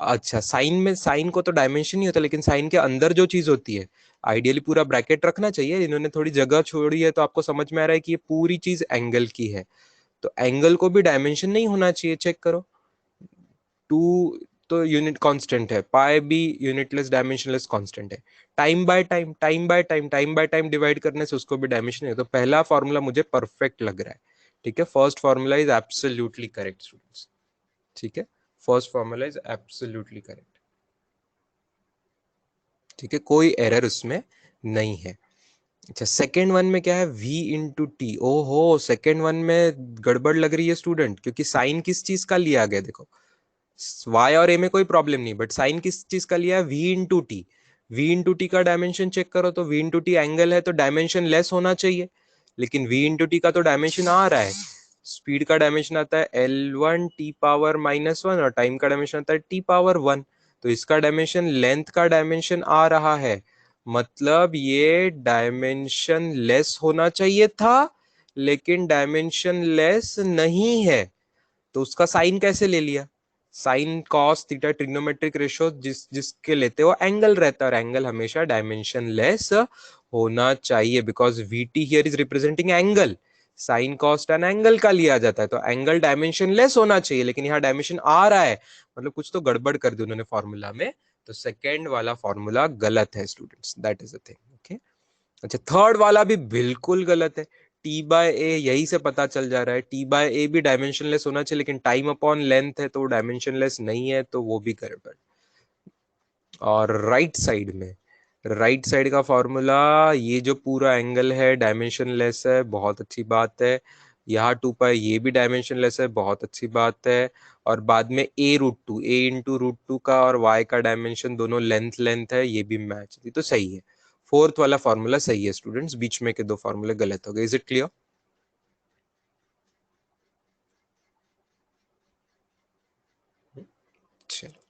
अच्छा, साइन में, साइन को तो डायमेंशन नहीं होता, लेकिन साइन के अंदर जो चीज होती है, आइडियली पूरा ब्रैकेट रखना चाहिए, इन्होंने थोड़ी जगह छोड़ी है, तो आपको समझ में आ रहा है कि ये पूरी चीज एंगल की है, तो एंगल को भी डायमेंशन नहीं होना चाहिए, चेक करो। टू तो यूनिट कांस्टेंट है, पाई भी यूनिटलेस डायमेंशनलेस कांस्टेंट है। Time by time, time by time, time by time divide करने से उसको भी डायमेंशन है, तो पहला फॉर्मूला मुझे परफेक्ट लग रहा है, ठीक है। First formula is absolutely correct students, ठीक है। First formula is absolutely correct, ठीक है, कोई एरर उसमें नहीं है। अच्छा, सेकेंड वन में क्या है, v इंटू टी। ओहो, सेकेंड वन में गड़बड़ लग रही है स्टूडेंट, क्योंकि साइन किस चीज का लिया गया, देखो y और a में कोई प्रॉब्लम नहीं, बट साइन किस चीज का लिया है, v into T. v into T का डायमेंशन चेक करो, तो v इंटू टी एंगल है, तो डायमेंशन लेस होना चाहिए, लेकिन v इंटू टी का तो डायमेंशन आ रहा है। स्पीड का डायमेंशन आता है L1 t पावर -1, और टाइम का डायमेंशन आता है t पावर 1, तो इसका डायमेंशन लेंथ का डायमेंशन आ रहा है, मतलब ये डायमेंशन लेस होना चाहिए था, लेकिन डायमेंशन लेस नहीं है, तो उसका साइन कैसे ले लिया, sine cos theta trigonometric ratio जिसके लेते हो एंगल रहता है, और एंगल हमेशा डायमेंशन लेस होना चाहिए, because VT here is representing angle, sine cos tan angle का लिया जाता है, तो एंगल डायमेंशन लेस होना चाहिए, लेकिन यहाँ डायमेंशन आ रहा है, मतलब कुछ तो गड़बड़ कर दी उन्होंने फॉर्मूला में, तो सेकेंड वाला फॉर्मूला गलत है students, that is the thing, okay. अच्छा, थर्ड वाला भी बिल्कुल गलत है, टी बाय ए, यही से पता चल जा रहा है, टी बाय ए भी डायमेंशनलेस होना चाहिए, लेकिन टाइम अपॉन लेंथ है तो डायमेंशनलेस नहीं है, तो वो भी गड़बड़। और राइट साइड में, राइट साइड का फॉर्मूला, ये जो पूरा एंगल है डायमेंशनलेस है, बहुत अच्छी बात है, यहाँ 2 पाई ये भी डायमेंशनलेस है, बहुत अच्छी बात है, और बाद में a√2, a इंटू √2 का और y का डायमेंशन दोनों लेंथ लेंथ है, ये भी मैच थी, तो सही है। फोर्थ वाला फॉर्मूला सही है स्टूडेंट्स, बीच में के दो फॉर्मूले गलत हो गए। Is it clear? चलो,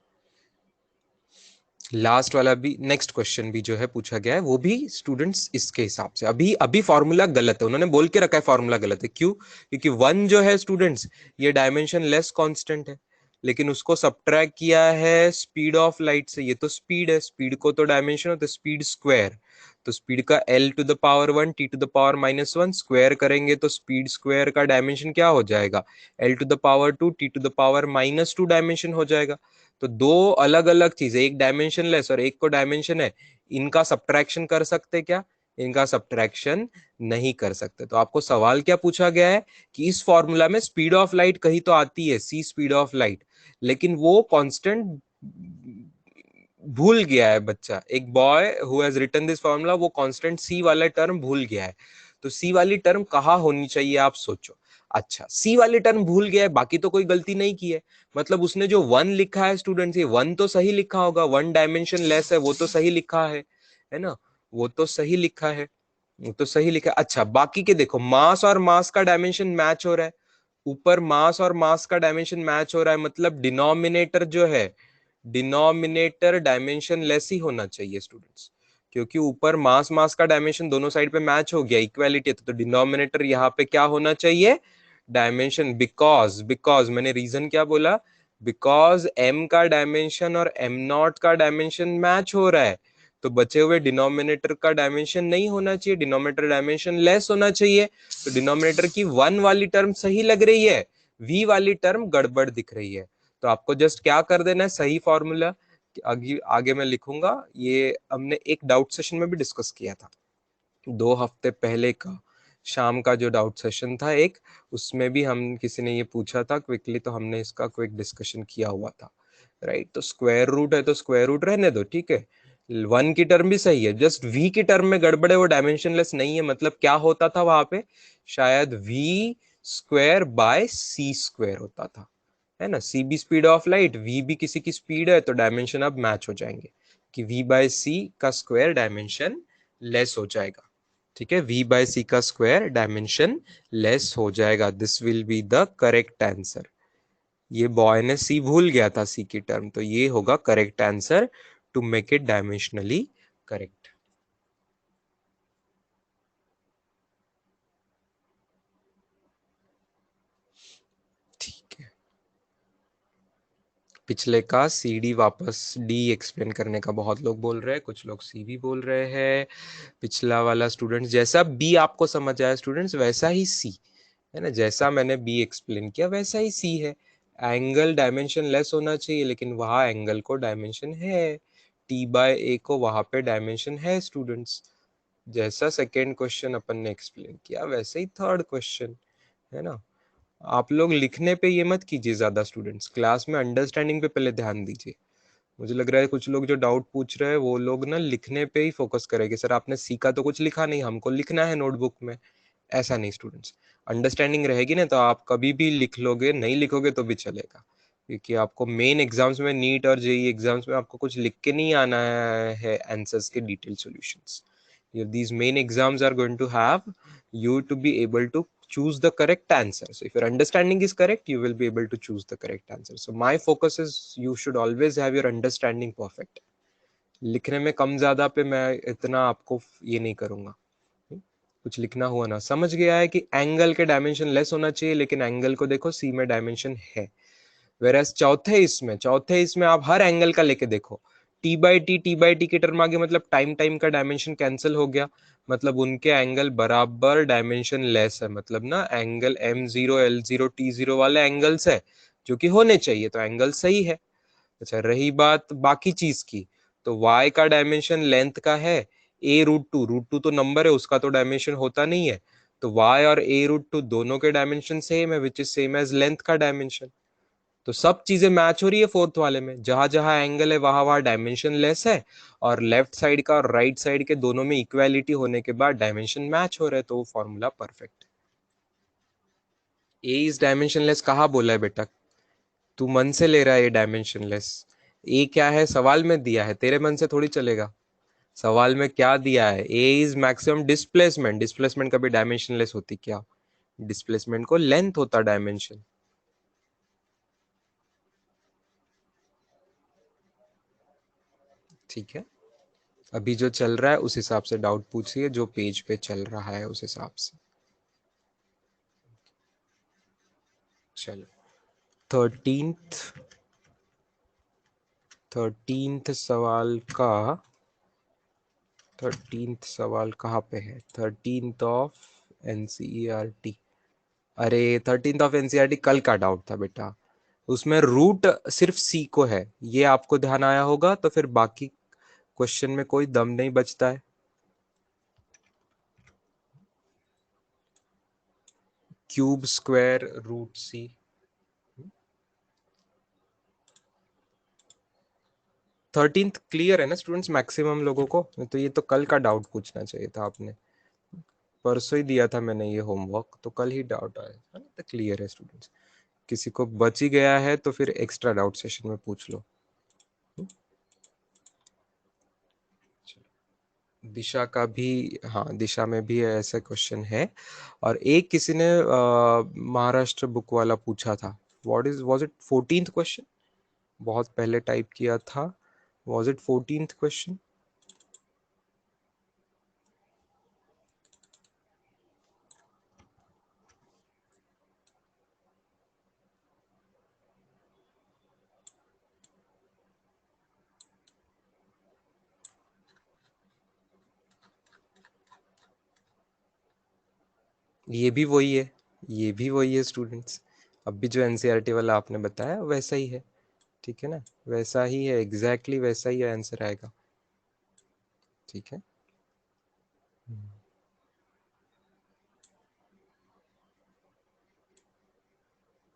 लास्ट वाला भी, नेक्स्ट क्वेश्चन भी जो है पूछा गया है, वो भी स्टूडेंट्स इसके हिसाब से, अभी अभी फॉर्मूला गलत है, उन्होंने बोल के रखा है फॉर्मूला गलत है, क्यों, क्योंकि वन जो है स्टूडेंट्स, ये डायमेंशन लेस कांस्टेंट है, लेकिन उसको सब्ट्रैक्ट किया है स्पीड ऑफ लाइट से, ये तो स्पीड है, स्पीड को तो डायमेंशन होता है स्पीड स्क्वायर, तो स्पीड का L⁻⁻1 T⁻⁻1 स्क्वायर करेंगे तो स्पीड स्क्वायर का डायमेंशन क्या हो जाएगा, L⁻2 T⁻⁻2 डायमेंशन हो जाएगा। तो दो अलग अलग चीजें, एक डायमेंशन लेस और एक को डायमेंशन है, इनका सब्ट्रैक्शन कर सकते क्या, इनका सब्ट्रैक्शन नहीं कर सकते। तो आपको सवाल क्या पूछा गया है कि इस फॉर्मूला में स्पीड ऑफ लाइट कहीं तो आती है, सी स्पीड ऑफ लाइट, लेकिन वो कांस्टेंट भूल गया है बच्चा, एक boy who has written this formula, वो कांस्टेंट सी वाला टर्म भूल गया है, तो सी वाली टर्म कहाँ होनी चाहिए आप सोचो। अच्छा, सी वाली टर्म भूल गया है, बाकी तो कोई गलती नहीं की है, मतलब उसने जो वन लिखा है स्टूडेंट्स, ये वन तो सही लिखा होगा, वन डायमेंशन लेस है, वो तो सही लिखा है ना, वो तो सही लिखा है, वो तो सही लिखा है। अच्छा, बाकी के देखो, मास और मास का डायमेंशन मैच हो रहा है, ऊपर मास और मास का डायमेंशन मैच हो रहा है, मतलब डिनोमिनेटर जो है, डिनोमिनेटर डायमेंशन लेस ही होना चाहिए स्टूडेंट्स, क्योंकि ऊपर मास मास का डायमेंशन दोनों साइड पे मैच हो गया, इक्वालिटी है, तो डिनोमिनेटर यहाँ पे क्या होना चाहिए, डायमेंशन, बिकॉज बिकॉज मैंने रीजन क्या बोला, बिकॉज एम का डायमेंशन और एम नॉट का डायमेंशन मैच हो रहा है, तो बचे हुए डिनोमिनेटर का डायमेंशन नहीं होना चाहिए, डिनोमिनेटर डायमेंशन लेस होना चाहिए, तो डिनोमिनेटर की वन वाली टर्म सही लग रही है, वी वाली टर्म गड़बड़ दिख रही है, तो आपको जस्ट क्या कर देना है, सही फॉर्मूला, आगे आगे मैं लिखूंगा, ये हमने एक डाउट सेशन में भी डिस्कस किया था, 2 हफ्ते पहले का शाम का जो डाउट सेशन था एक, उसमें भी हम किसी ने ये पूछा था क्विकली, तो हमने इसका क्विक डिस्कशन किया हुआ था, राइट। तो स्क्वायर रूट है तो स्क्वायर रूट रहने दो, ठीक है, वन की टर्म भी सही है, जस्ट वी की टर्म में गड़बड़ है, वो डायमेंशनलेस नहीं है। मतलब क्या होता था वहां पे, शायद V square by C square होता था, है ना। सी भी स्पीड ऑफ लाइट, वी भी किसी की स्पीड है, तो डायमेंशन अब मैच हो जाएंगे कि वी बाय सी का स्क्वायर डायमेंशन लेस हो जाएगा। ठीक है, वी बाय सी का स्क्वायर डायमेंशन लेस हो जाएगा, this will be the correct answer. ये बॉय ने सी भूल गया था, सी की टर्म, तो ये होगा correct answer to make it dimensionally correct. ठीक है, पिछले का सी डी वापस डी एक्सप्लेन करने का बहुत लोग बोल रहे हैं, कुछ लोग सी भी बोल रहे हैं। पिछला वाला स्टूडेंट्स जैसा बी आपको समझ आया स्टूडेंट्स, वैसा ही सी है ना, जैसा मैंने बी एक्सप्लेन किया वैसा ही सी है। एंगल डायमेंशन लेस होना चाहिए, लेकिन वहां एंगल को डायमेंशन है, टी बाय ए को वहां पे डायमेंशन है स्टूडेंट्स। जैसा सेकेंड क्वेश्चन अपन ने एक्सप्लेन किया वैसे ही थर्ड क्वेश्चन, है ना। आप लोग लिखने पे ये मत कीजिए ज्यादा स्टूडेंट्स, क्लास में अंडरस्टैंडिंग पे पहले ध्यान दीजिए। मुझे लग रहा है कुछ लोग जो डाउट पूछ रहे हैं वो लोग ना लिखने पे ही फोकस करेंगे, सर आपने सीखा तो कुछ लिखा नहीं, हमको लिखना है नोटबुक में। ऐसा नहीं स्टूडेंट्स, अंडरस्टैंडिंग रहेगी ना तो आप कभी भी लिख लोगे, नहीं लिखोगे तो भी चलेगा। क्योंकि आपको मेन एग्जाम्स में, नीट और जेई एग्जाम्स में आपको कुछ लिख के नहीं आना है आंसर्स के detail solutions. these main exams are going to have you to be able to choose the correct answer. So if your understanding is correct, you will be able to choose the correct answer. So my focus is you should always have your understanding perfect. लिखने में कम ज्यादा पे मैं इतना आपको ये नहीं करूंगा। कुछ लिखना हुआ ना, समझ गया है कि एंगल के डायमेंशन लेस होना चाहिए, लेकिन एंगल को देखो सी में डायमेंशन है। वेरएस चौथे इसमें आप हर एंगल का लेके देखो, टी बाई टी की टर्म आ गया, मतलब टाइम टाइम का डायमेंशन कैंसिल हो गया, मतलब उनके एंगल बराबर डायमेंशन लेस है, मतलब ना एंगल M0 L0 T0 वाले एंगल्स है जो कि होने चाहिए, तो एंगल सही है। अच्छा, रही बात बाकी चीज की, तो y का डायमेंशन लेंथ का है, a√2 तो नंबर है, उसका तो डायमेंशन होता नहीं है, तो y और a√2 दोनों के डायमेंशन सेम है, which is same as length का डायमेंशन। तो सब चीजें मैच हो रही है फोर्थ वाले में, जहां जहां एंगल है वहां वहां डायमेंशन लेस है, और लेफ्ट साइड का और राइट साइड के दोनों में इक्वालिटी होने के बाद डायमेंशन मैच हो रहा है, तो वो formula perfect. A is dimensionless कहाँ बोला है बेटा, तू मन से ले रहा है ये डायमेंशनलेस। ए क्या है सवाल में दिया है, तेरे मन से थोड़ी चलेगा। सवाल में क्या दिया है, ए इज मैक्सिमम डिस्प्लेसमेंट, डिस्प्लेसमेंट कभी डायमेंशनलेस होती क्या, डिस्प्लेसमेंट को लेंथ होता डायमेंशन। ठीक है, अभी जो चल रहा है उस हिसाब से डाउट पूछिए, जो पेज पे चल रहा है उस हिसाब से। चलो, थर्टींथ थर्टींथ सवाल का, थर्टींथ सवाल कहाँ पे है, थर्टींथ ऑफ एनसीईआरटी। अरे, थर्टींथ ऑफ एनसीईआरटी कल का डाउट था बेटा, उसमें रूट सिर्फ सी को है, ये आपको ध्यान आया होगा, तो फिर बाकी क्वेश्चन में कोई दम नहीं बचता है। क्यूब स्क्वायर रूट सी, 13th क्लियर है ना स्टूडेंट्स मैक्सिमम लोगों को, तो ये तो कल का डाउट पूछना चाहिए था आपने, परसों ही दिया था मैंने ये होमवर्क, तो कल ही डाउट आया है ना, तो क्लियर है स्टूडेंट्स। किसी को बच ही गया है तो फिर एक्स्ट्रा डाउट सेशन में पूछ लो। दिशा का भी, हाँ दिशा में भी ऐसा क्वेश्चन है, और एक किसी ने महाराष्ट्र बुक वाला पूछा था, what is was it 14th question, बहुत पहले टाइप किया था, वाज इट 14th क्वेश्चन। ये भी वही है, ये भी वही है स्टूडेंट्स, अब भी जो एनसीईआरटी वाला आपने बताया वैसा ही है, ठीक है ना, वैसा ही है, एग्जैक्टली वैसा ही आंसर आएगा। ठीक है,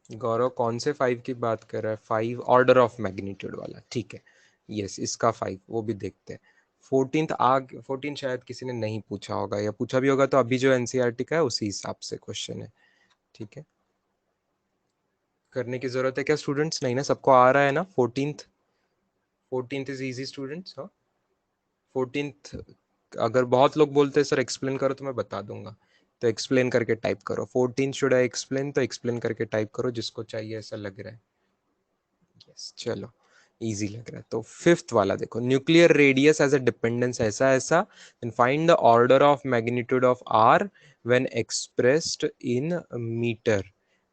गौरव कौन से 5 की बात कर रहा है, 5 ऑर्डर ऑफ मैग्नीट्यूड वाला, ठीक है, यस इसका 5 वो भी देखते हैं। 14 शायद किसी ने नहीं पूछा होगा, या पूछा भी होगा तो अभी जो एनसीईआरटी का है उसी हिसाब से क्वेश्चन है, ठीक है। करने की जरूरत है क्या स्टूडेंट्स? नहीं ना, सबको आ रहा है ना? 14th is easy students. हाँ 14th, अगर बहुत लोग बोलते हैं सर एक्सप्लेन करो तो मैं बता दूंगा, तो एक्सप्लेन करके टाइप करो। 14 शुड आई एक्सप्लेन, तो एक्सप्लेन करके टाइप करो जिसको चाहिए ऐसा लग रहा है। यस चलो, इजी लग रहा है। तो फिफ्थ वाला देखो, nuclear radius as a dependence ऐसा ऐसा, and find the order of magnitude of R when expressed in metre,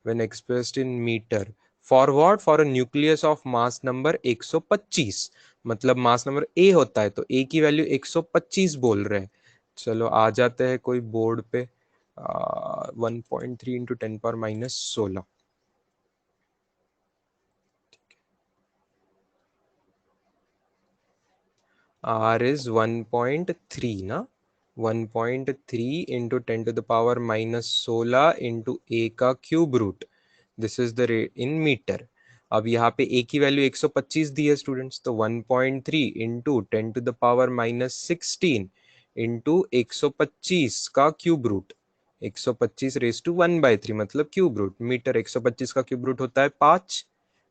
when expressed in metre for what? For a nucleus of mass number 125, मतलब mass number A होता है तो ए की value 125 बोल रहे हैं। चलो आ जाते हैं कोई बोर्ड पे। 1.3 इंटू 10⁻16, R is 1.3 ना, 1.3 इंटू 10⁻16 इंटू ए का cube root, this is the rate in metre. अब यहाँ पे ए की वैल्यू 125 दी है स्टूडेंट्स, तो 1.3 इंटू 10⁻16 इंटू 125 का क्यूब रूट, 125 रेज टू 1/3 मतलब क्यूब रूट। मीटर 125 का क्यूब रूट होता है 5,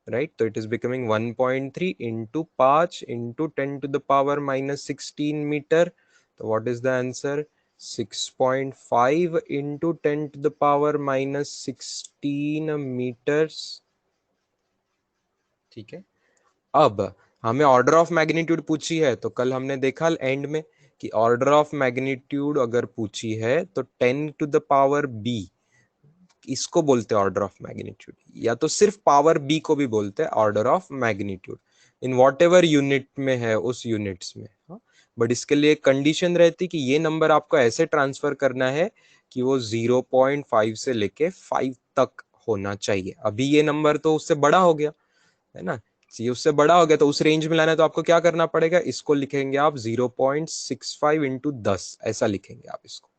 right? So it is becoming 1.3 into 5 into 10 to the power minus 16 meter. So what is the answer? 6.5 into 10 to the power minus 16 meters, ठीक है। अब हमें order of magnitude पूछी है, तो कल हमने देखा एंड में कि ऑर्डर ऑफ मैग्नीट्यूड अगर पूछी है तो 10 टू द पावर बी, इसको बोलते हैं ऑर्डर ऑफ मैग्नीट्यूड, या तो सिर्फ पावर बी को भी बोलते हैं order of magnitude, in what ever unit में है उस यूनिट्स में। बट इसके लिए कंडीशन रहती कि ये नंबर आपको ऐसे ट्रांसफर करना है कि वो 0.5 से लेके 5 तक होना चाहिए। अभी ये नंबर तो उससे बड़ा हो गया है ना, ये उससे बड़ा हो गया, तो उस रेंज में लाना है तो आपको क्या करना पड़ेगा, इसको लिखेंगे आप 0.65 इंटू 10 ऐसा लिखेंगे आप इसको,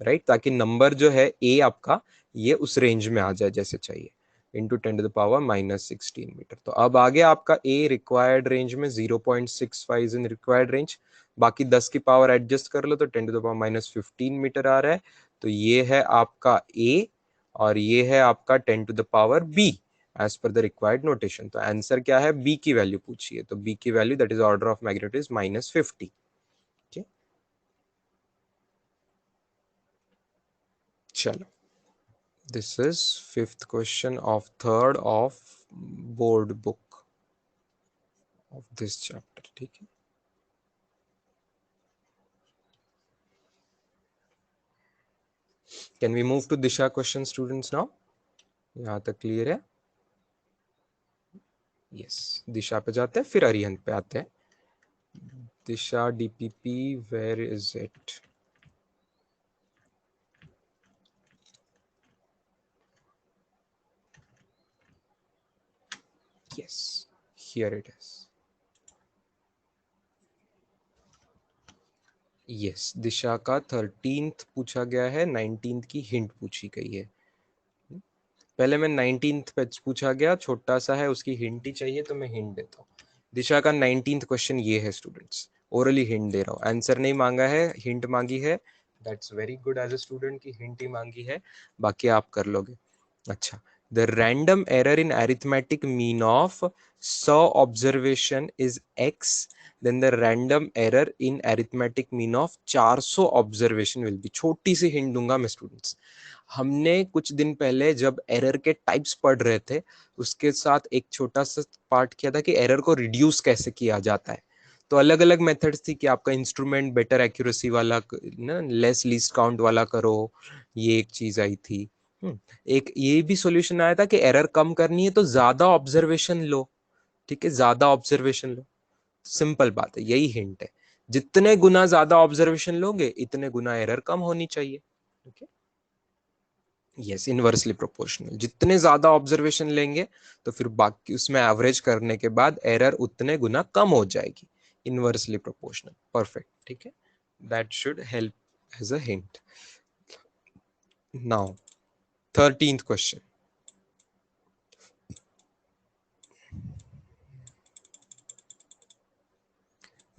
राइट, ताकि नंबर जो है ए आपका ये उस रेंज में आ जाए जैसे चाहिए, इंटू 10⁻⁻16 मीटर। तो अब आ गया आपका ए रिक्वायर्ड रेंज में, 0.65 इन रिक्वायर्ड रेंज, बाकी 10 की पावर एडजस्ट कर लो तो 10⁻⁻15 मीटर आ रहा है। तो ये है आपका ए और ये है आपका 10 to the power B as per the required notation. तो आंसर क्या है, बी की वैल्यू पूछी है, तो बी की value that is order of magnitude is -50। चलो, this is fifth question of third of board book of this chapter, ठीक है। Can we move to Disha question students now? यहाँ तक क्लियर है? Yes, दिशा पे जाते हैं फिर अरिहंत पे आते हैं। दिशा DPP, where is it? Yes, here it is. Yes, दिशा का 13th पूछा गया है, 19th की हिंट पूछी गई है। पहले मैं 19th पे पूछा गया, छोटा सा है, उसकी हिंट ही चाहिए तो मैं हिंट देता हूँ। दिशा का 19th क्वेश्चन ये है स्टूडेंट्स, ओरली हिंट दे रहा हूँ, आंसर नहीं मांगा है, हिंट मांगी है। That's very good as a student की हिंट ही मांगी है, बाकी आप कर लोगे। अच्छा, the random error in arithmetic mean of 100 observation is x, then the random error in arithmetic mean of 400 observation will be. छोटी सी हिंट दूंगा मैं स्टूडेंट्स, हमने कुछ दिन पहले जब एरर के टाइप्स पढ़ रहे थे उसके साथ एक छोटा सा पार्ट किया था कि एरर को रिड्यूस कैसे किया जाता है। तो अलग अलग मेथड्स थी कि आपका इंस्ट्रूमेंट बेटर एक्यूरेसी वाला ना, लेस लीस्ट काउंट वाला करो, ये एक चीज आई थी। एक ये भी सॉल्यूशन आया था कि एरर कम करनी है तो ज्यादा ऑब्जर्वेशन लो, ठीक है, ज्यादा ऑब्जर्वेशन लो। सिंपल बात है, यही हिंट है, जितने गुना ज्यादा ऑब्जर्वेशन लोगे इतने गुना एरर कम होनी चाहिए। ओके, यस, इनवर्सली प्रोपोर्शनल, जितने ज्यादा ऑब्जर्वेशन लेंगे तो फिर बाकी उसमें एवरेज करने के बाद एरर उतने गुना कम हो जाएगी, इनवर्सली प्रोपोर्शनल, परफेक्ट, ठीक है, that should help as a hint. Now 13th question,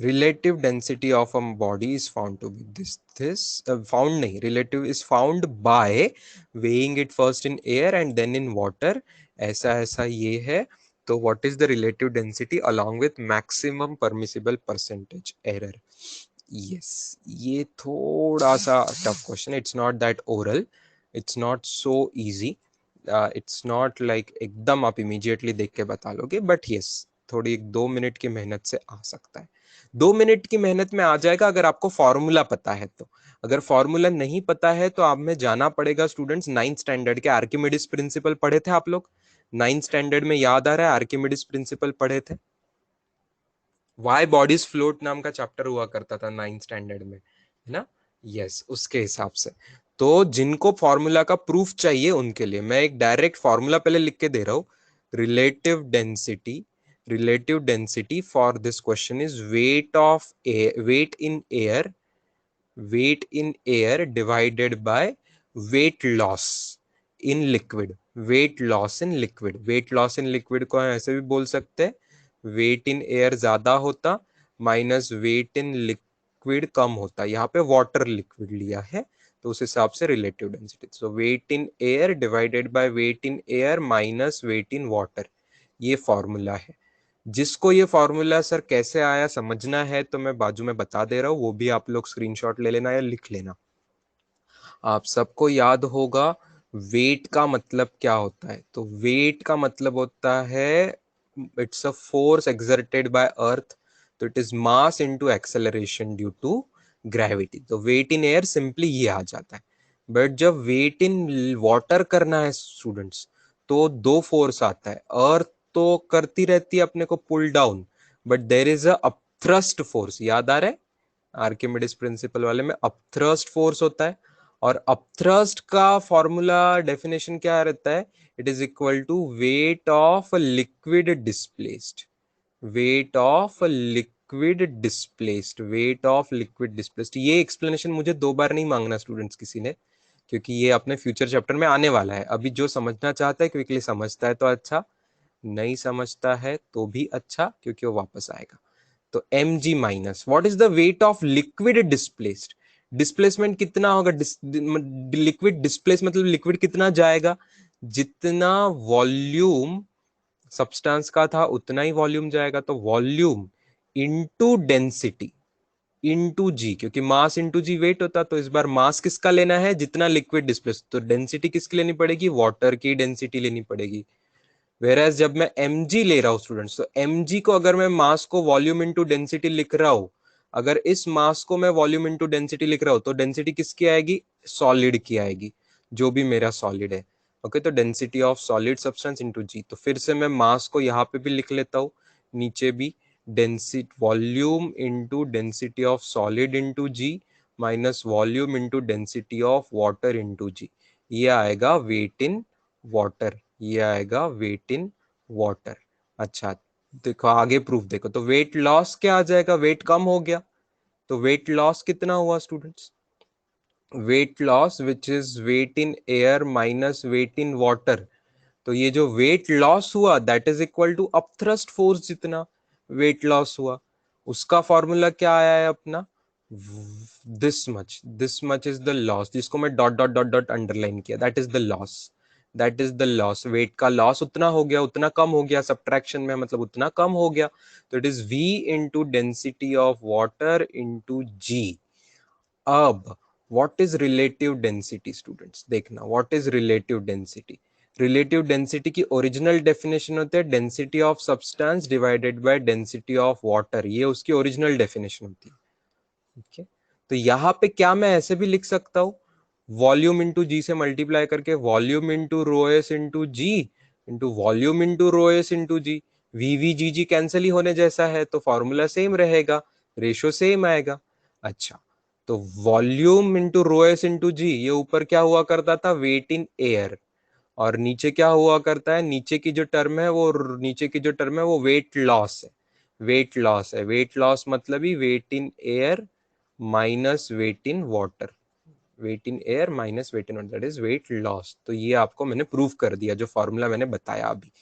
relative density of a body is found to be found nahi, relative is found by weighing it first in air and then in water. ऐसा ऐसा ये है, तो what is the relative density along with maximum permissible percentage error? Yes, ये थोड़ा सा tough question. It's not that oral, it's not so easy. It's not like एकदम आप immediately देख के बता लोगे, but yes, थोड़ी 2 मिनट की मेहनत से आ सकता है। 2 मिनट की मेहनत में आ जाएगा अगर आपको फॉर्मूला पता है तो। अगर फॉर्मूला नहीं पता है तो आप में जाना पड़ेगा स्टूडेंट्स 9th स्टैंडर्ड के आर्किमिडीज प्रिंसिपल पढ़े थे आप लोग? 9th स्टैंडर्ड में याद आ रहा है आर्किमिडीज प्रिंसिपल पढ़े थे? वाई बॉडीज फ्लोट नाम का चैप्टर हुआ करता था 9th स्टैंडर्ड में, है ना? यस, उसके हिसाब से। तो जिनको फॉर्मूला का प्रूफ चाहिए उनके लिए मैं एक डायरेक्ट फॉर्मूला पहले लिख के दे रहा हूं। Relative density for this question is weight in air divided by weight loss in liquid. weight loss in liquid को ऐसे भी बोल सकते हैं, weight in air ज्यादा होता माइनस weight in liquid कम होता। यहाँ पे water liquid लिया है तो उस हिसाब से relative density, so weight in air divided by weight in air minus weight in water, ये फॉर्मूला है। जिसको ये फॉर्मूला सर कैसे आया समझना है तो मैं बाजू में बता दे रहा हूँ, वो भी आप लोग स्क्रीनशॉट ले लेना या लिख लेना। आप सबको याद होगा वेट का मतलब क्या होता है, तो वेट का मतलब होता है it's a force exerted by earth, तो it is mass into acceleration due to gravity. तो वेट इन एयर सिंपली ये आ जाता है। बट जब वेट इन वाटर करना है स्टूडेंट्स तो दो फोर्स आता है। अर्थ तो करती रहती है अपने को pull down, but there is a upthrust force, याद आ रहा है आर्किमिडीज प्रिंसिपल वाले में अपथ्रस्ट फोर्स होता है। और अपथ्रस्ट का फॉर्मूला डेफिनेशन क्या रहता है, it is equal to weight of liquid displaced, weight of liquid displaced, weight of liquid displaced. ये एक्सप्लेनेशन मुझे 2 बार नहीं मांगना स्टूडेंट्स किसी ने, क्योंकि ये अपने फ्यूचर चैप्टर में आने वाला है। अभी जो समझना चाहता है क्विकली समझता है तो अच्छा, नहीं समझता है तो भी अच्छा, क्योंकि वो वापस आएगा। तो mg minus what is the wait of liquid displaced, displacement कितना होगा, लिक्विड डिस्प्लेस मतलब लिक्विड कितना जाएगा, जितना वॉल्यूम सब्सटेंस का था उतना ही वॉल्यूम जाएगा। तो वॉल्यूम इनटू डेंसिटी इनटू जी, क्योंकि मास इनटू जी वेट होता, तो इस बार मास किसका लेना है, जितना लिक्विड डिस्प्लेस, तो डेंसिटी किसकी लेनी पड़ेगी, वाटर की डेंसिटी लेनी पड़ेगी। वेराज जब मैं mg ले रहा हूं स्टूडेंट्स, तो mg को अगर मैं मास को वॉल्यूम इनटू डेंसिटी लिख रहा हूं, अगर इस मास को मैं वॉल्यूम इनटू डेंसिटी लिख रहा हूं तो डेंसिटी किसकी आएगी, सॉलिड की आएगी, जो भी मेरा सॉलिड है। ओके, तो density of solid substance into G. तो फिर से मैं मास को यहाँ पे भी लिख लेता हूँ, नीचे भी density volume into density of solid into G minus volume into density of water into G. ये आएगा वेट इन वाटर, ये आएगा वेट इन वाटर। अच्छा, देखो आगे प्रूफ देखो, तो वेट लॉस क्या आ जाएगा, वेट कम हो गया, तो वेट लॉस कितना हुआ students, weight loss which is weight in air minus weight in water. तो ये जो वेट लॉस हुआ that is equal to upthrust force, जितना वेट लॉस हुआ उसका फॉर्मूला क्या आया है अपना, this much is the loss, जिसको मैं dot dot dot dot underline किया, that is the loss, that is the loss. Weight का लॉस उतना हो गया, उतना कम हो गया, सब्ट्रैक्शन में मतलब उतना कम हो गया, तो it is v into density of water into G. अब what is relative density students, देखना what is relative density. Relative density की ओरिजिनल डेफिनेशन होती है density of substance divided by density of water, ये उसकी ओरिजिनल डेफिनेशन होती है। ठीक है, तो यहाँ पे क्या मैं ऐसे भी लिख सकता हूँ, वॉल्यूम इंटू जी से मल्टीप्लाई करके volume into rho S into G into volume into rho S into G. V G G cancel ही होने जैसा है तो फॉर्मूला सेम रहेगा, रेशो सेम आएगा। अच्छा, तो volume into rho S into G, ये ऊपर क्या हुआ करता था, वेट इन एयर, और नीचे क्या हुआ करता है, नीचे की जो टर्म है वो, नीचे की जो टर्म है वो वेट लॉस है, वेट लॉस है। वेट लॉस मतलब ही weight in air minus weight in water, weight in air minus weight in water, that is weight loss. तो ये आपको मैंने प्रूव कर दिया जो फॉर्मूला मैंने बताया अभी।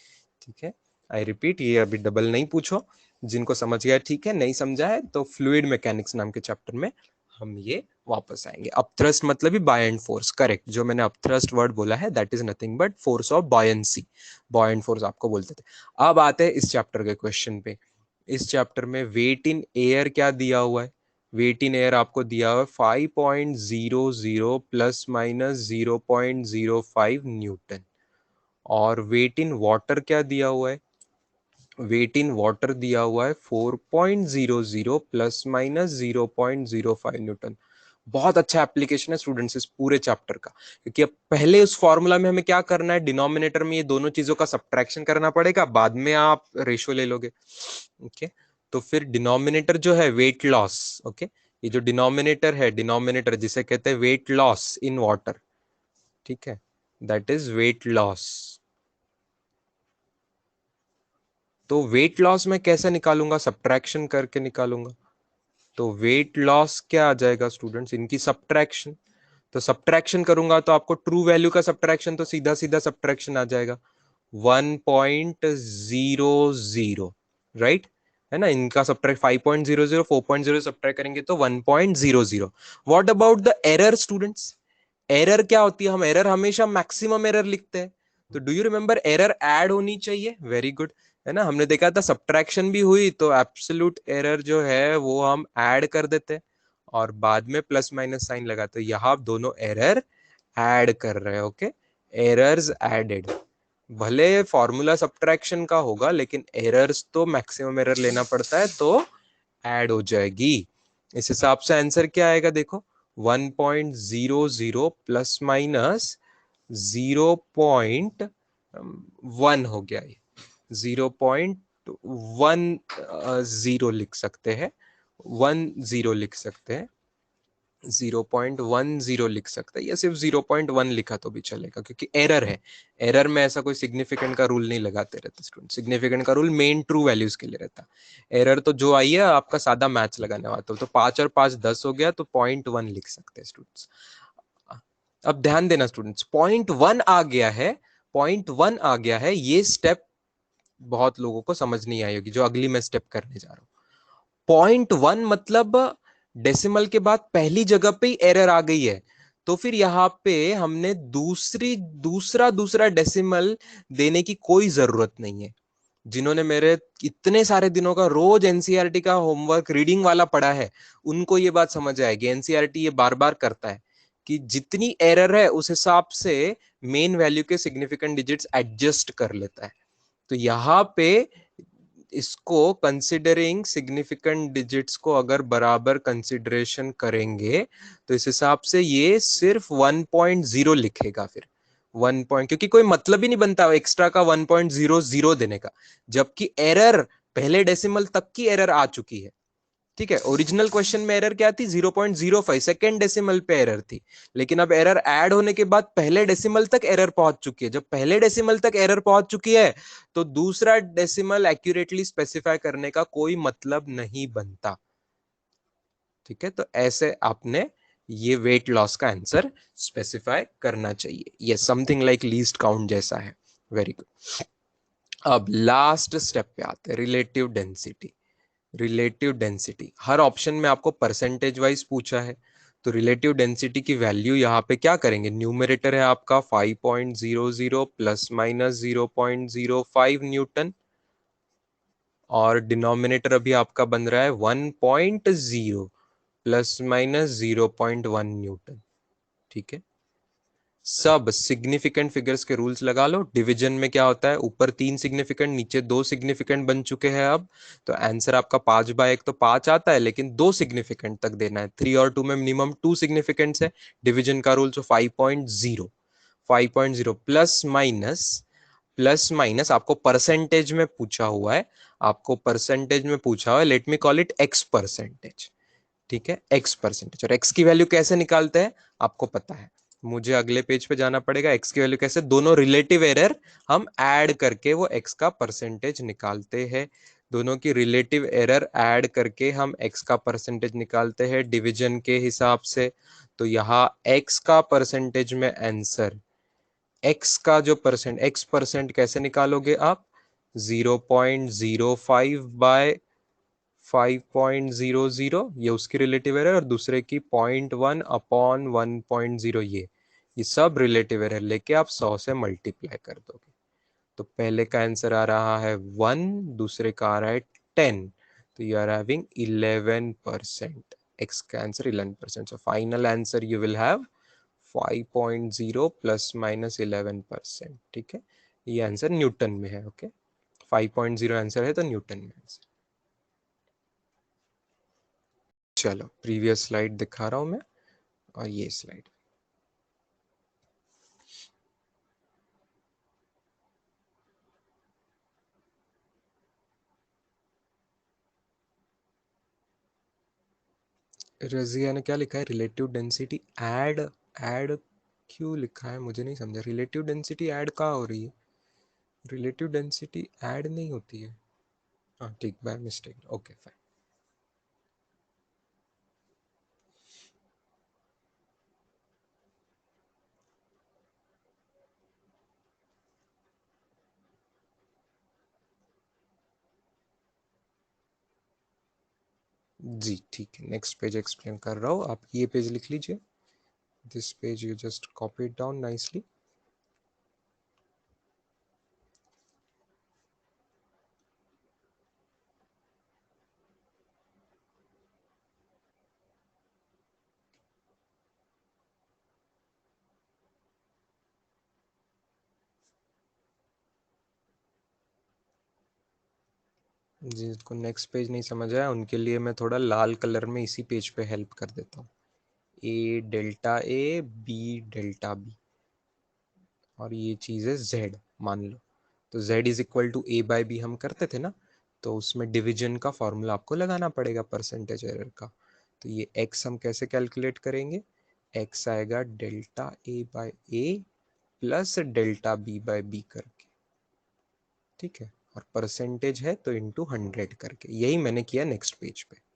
ठीक है, आई रिपीट, ये अभी डबल नहीं पूछो, जिनको समझ गया ठीक है, नहीं समझा है तो फ्लूइड मैकेनिक्स नाम के चैप्टर में हम ये वापस आएंगे। अपथ्रस्ट मतलब ही बाय एंड फोर्स, करेक्ट। जो मैंने अपथ्रस्ट वर्ड बोला है that is nothing but force of buoyancy, buoyant force आपको बोलते थे। अब आते हैं इस चैप्टर के क्वेश्चन पे। इस चैप्टर में वेट इन एयर क्या दिया हुआ है? वेट इन एयर आपको दिया हुआ है 5.00 प्लस माइनस 0.05 न्यूटन। और वेट इन वाटर क्या दिया हुआ है? वेट इन वाटर दिया हुआ है 4.00 प्लस माइनस 0.05 न्यूटन। बहुत अच्छा एप्लीकेशन है स्टूडेंट्स इस पूरे चैप्टर का, क्योंकि अब पहले उस फॉर्मूला में हमें क्या करना है, डिनोमिनेटर में ये दोनों चीजों का सब्ट्रैक्शन करना पड़ेगा, बाद में आप रेशियो ले लोगे। ओके, तो फिर डिनोमिनेटर जो है वेट लॉस, ओके, ये जो डिनोमिनेटर है, डिनोमिनेटर जिसे कहते हैं वेट लॉस इन वाटर, ठीक है, दैट इज वेट लॉस। तो वेट लॉस मैं कैसे निकालूंगा? सब्ट्रैक्शन करके निकालूंगा। तो वेट लॉस क्या आ जाएगा स्टूडेंट्स? इनकी सब्ट्रैक्शन। तो सब्ट्रैक्शन करूंगा तो आपको ट्रू वैल्यू का सब्ट्रैक्शन तो सीधा सीधा सब्ट्रैक्शन आ जाएगा 1.00, राइट, है ना। इनका सब्ट्रैक्ट 5.00, 4.0 सब्ट्रैक्ट करेंगे तो 1.00। What about the error students? Error क्या होती है? हम एरर हमेशा मैक्सिमम एरर लिखते हैं। तो do you remember error add होनी चाहिए? वेरी गुड, है ना। हमने देखा था सब्ट्रैक्शन भी हुई तो एब्सोल्यूट एरर जो है वो हम ऐड कर देते हैं और बाद में प्लस माइनस साइन लगा, तो यहां आप दोनों एरर ऐड कर रहे हैं। Okay, errors added. भले फॉर्मूला सब्ट्रैक्शन का होगा लेकिन एरर्स तो मैक्सिमम एरर लेना पड़ता है तो ऐड हो जाएगी। इस हिसाब से आंसर क्या आएगा देखो, 1.00 प्लस माइनस 0.1 हो गया। ये 0.10 लिख सकते हैं, 10 लिख सकते हैं, 0.10 लिख सकते हैं, या सिर्फ 0.1 लिखा तो भी चलेगा क्योंकि एरर है। एरर में ऐसा कोई सिग्निफिकेंट का रूल नहीं लगाते रहते स्टूडेंट। सिग्निफिकेंट का रूल मेन ट्रू वैल्यूज के लिए रहता। एरर तो जो आई है आपका सादा मैच लगाने वाला, तो 5 और 5 10 हो गया, तो 0.1 लिख सकते हैं स्टूडेंट्स। अब ध्यान देना स्टूडेंट्स, 0.1 आ गया है, 0.1 आ गया है, ये स्टेप बहुत लोगों को समझ नहीं आई होगी जो अगली मैं स्टेप करने जा रहा हूं। 0.1 मतलब डेसिमल के बाद पहली जगह पे ही एरर आ गई है, तो फिर यहां पे हमने दूसरा डेसिमल देने की कोई जरूरत नहीं है। जिन्होंने मेरे इतने सारे दिनों का रोज एनसीईआरटी का होमवर्क रीडिंग वाला पढ़ा है उनको ये बात समझ आएगी। एनसीईआरटी ये बार बार करता है कि जितनी एरर है उस हिसाब से मेन वैल्यू के सिग्निफिकेंट डिजिट्स एडजस्ट कर लेता है। तो यहाँ पे इसको कंसिडरिंग सिग्निफिकेंट डिजिट्स को अगर बराबर कंसिडरेशन करेंगे तो इस हिसाब से ये सिर्फ 1.0 लिखेगा। फिर 1 पॉइंट, क्योंकि कोई मतलब ही नहीं बनता एक्स्ट्रा का 1.00 देने का, जबकि एरर पहले डेसिमल तक की एरर आ चुकी है। ठीक है, ओरिजिनल क्वेश्चन में एरर क्या थी? 0.05 सेकेंड डेसिमल पे एरर थी, लेकिन अब एरर ऐड होने के बाद पहले डेसिमल तक एरर पहुंच चुकी है। जब पहले डेसिमल तक एरर पहुंच चुकी है तो दूसरा डेसिमल एक्यूरेटली स्पेसिफाई करने का कोई मतलब नहीं बनता। ठीक है, तो ऐसे आपने ये वेट लॉस का आंसर स्पेसिफाई करना चाहिए। ये समथिंग लाइक लीस्ट काउंट जैसा है। Very good. अब लास्ट स्टेप पे आते हैं, रिलेटिव डेंसिटी। रिलेटिव डेंसिटी हर ऑप्शन में आपको परसेंटेज वाइज पूछा है, तो रिलेटिव डेंसिटी की वैल्यू यहाँ पे क्या करेंगे? न्यूमरेटर है आपका 5.00 प्लस माइनस 0.05 न्यूटन, और डिनोमिनेटर अभी आपका बन रहा है 1.0 प्लस माइनस 0.1 न्यूटन। ठीक है, सब सिग्निफिकेंट फिगर्स के रूल्स लगा लो। डिवीजन में क्या होता है, ऊपर 3 सिग्निफिकेंट नीचे 2 सिग्निफिकेंट बन चुके हैं अब, तो आंसर आपका 5/1 तो 5 आता है, लेकिन 2 सिग्निफिकेंट तक देना है। 3 और 2 में मिनिमम 2 सिग्निफिकेंट्स है। डिवीजन का रूल 5.0, 5.0 प्लस माइनस आपको परसेंटेज में पूछा हुआ है, आपको परसेंटेज में पूछा हुआ है, let me call it x percentage. ठीक है, एक्स परसेंटेज। और एक्स की वैल्यू कैसे निकालते हैं आपको पता है, मुझे अगले पेज पे जाना पड़ेगा। एक्स की वैल्यू कैसे, दोनों रिलेटिव एरर हम ऐड करके वो एक्स का परसेंटेज निकालते हैं। दोनों की रिलेटिव एरर ऐड करके हम एक्स का परसेंटेज निकालते हैं डिवीजन के हिसाब से। तो यहाँ एक्स का परसेंटेज में आंसर, एक्स का जो परसेंट, एक्स परसेंट कैसे निकालोगे आप? 0.05 बाय 5.00 ये उसकी रिलेटिव एरर, और दूसरे की 0.1 अपॉन 1.0 ये सब रिलेटिव एरर लेके आप 100 से मल्टीप्लाई कर दोगे। तो पहले का आंसर आ रहा है 1, दूसरे का आ रहा है 10, तो यू आर हैविंग 11%। एक्स का answer 11%। So final answer you will have 5.0 plus minus 11%। ठीक है, ये आंसर न्यूटन में है। ओके, 5.0 आंसर है तो न्यूटन में आंसर। चलो प्रीवियस स्लाइड दिखा रहा हूं मैं, और ये स्लाइड। रजिया ने क्या लिखा है, रिलेटिव डेंसिटी ऐड। ऐड क्यों लिखा है मुझे नहीं समझा। रिलेटिव डेंसिटी ऐड कहाँ हो रही है? रिलेटिव डेंसिटी ऐड नहीं होती है। हाँ ठीक, बाय मिस्टेक। Okay fine. जी ठीक है, नेक्स्ट पेज एक्सप्लेन कर रहा हूँ, आप ये पेज लिख लीजिए। This page you just copy it down nicely. जिसको नेक्स्ट पेज नहीं समझ आया उनके लिए मैं थोड़ा लाल कलर में इसी पेज पे हेल्प कर देता हूँ। A delta A, B delta B, और ये चीज़ है जेड मान लो। तो Z is equal to A by B हम करते थे ना, तो उसमें डिवीजन का फॉर्मूला आपको लगाना पड़ेगा परसेंटेज एरर का। तो ये एक्स हम कैसे कैलकुलेट करेंगे, एक्स आएगा delta A by A plus delta B by B करके। ठीक है, और परसेंटेज है तो इंटू 100 करके। यही मैंने किया नेक्स्ट पेज पे।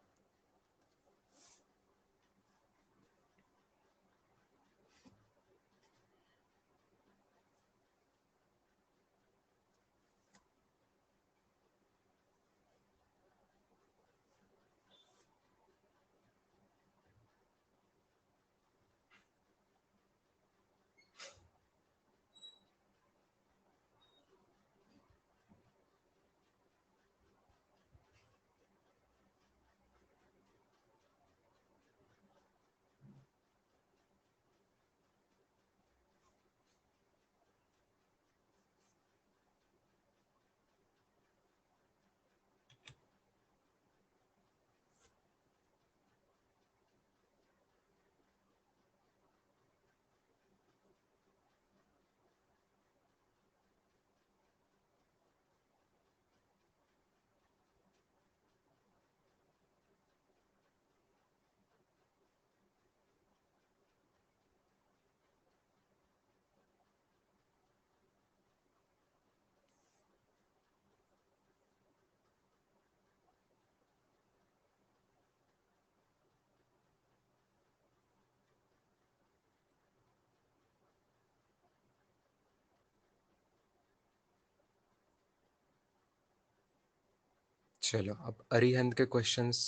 चलो अब अरिहंत के क्वेश्चंस।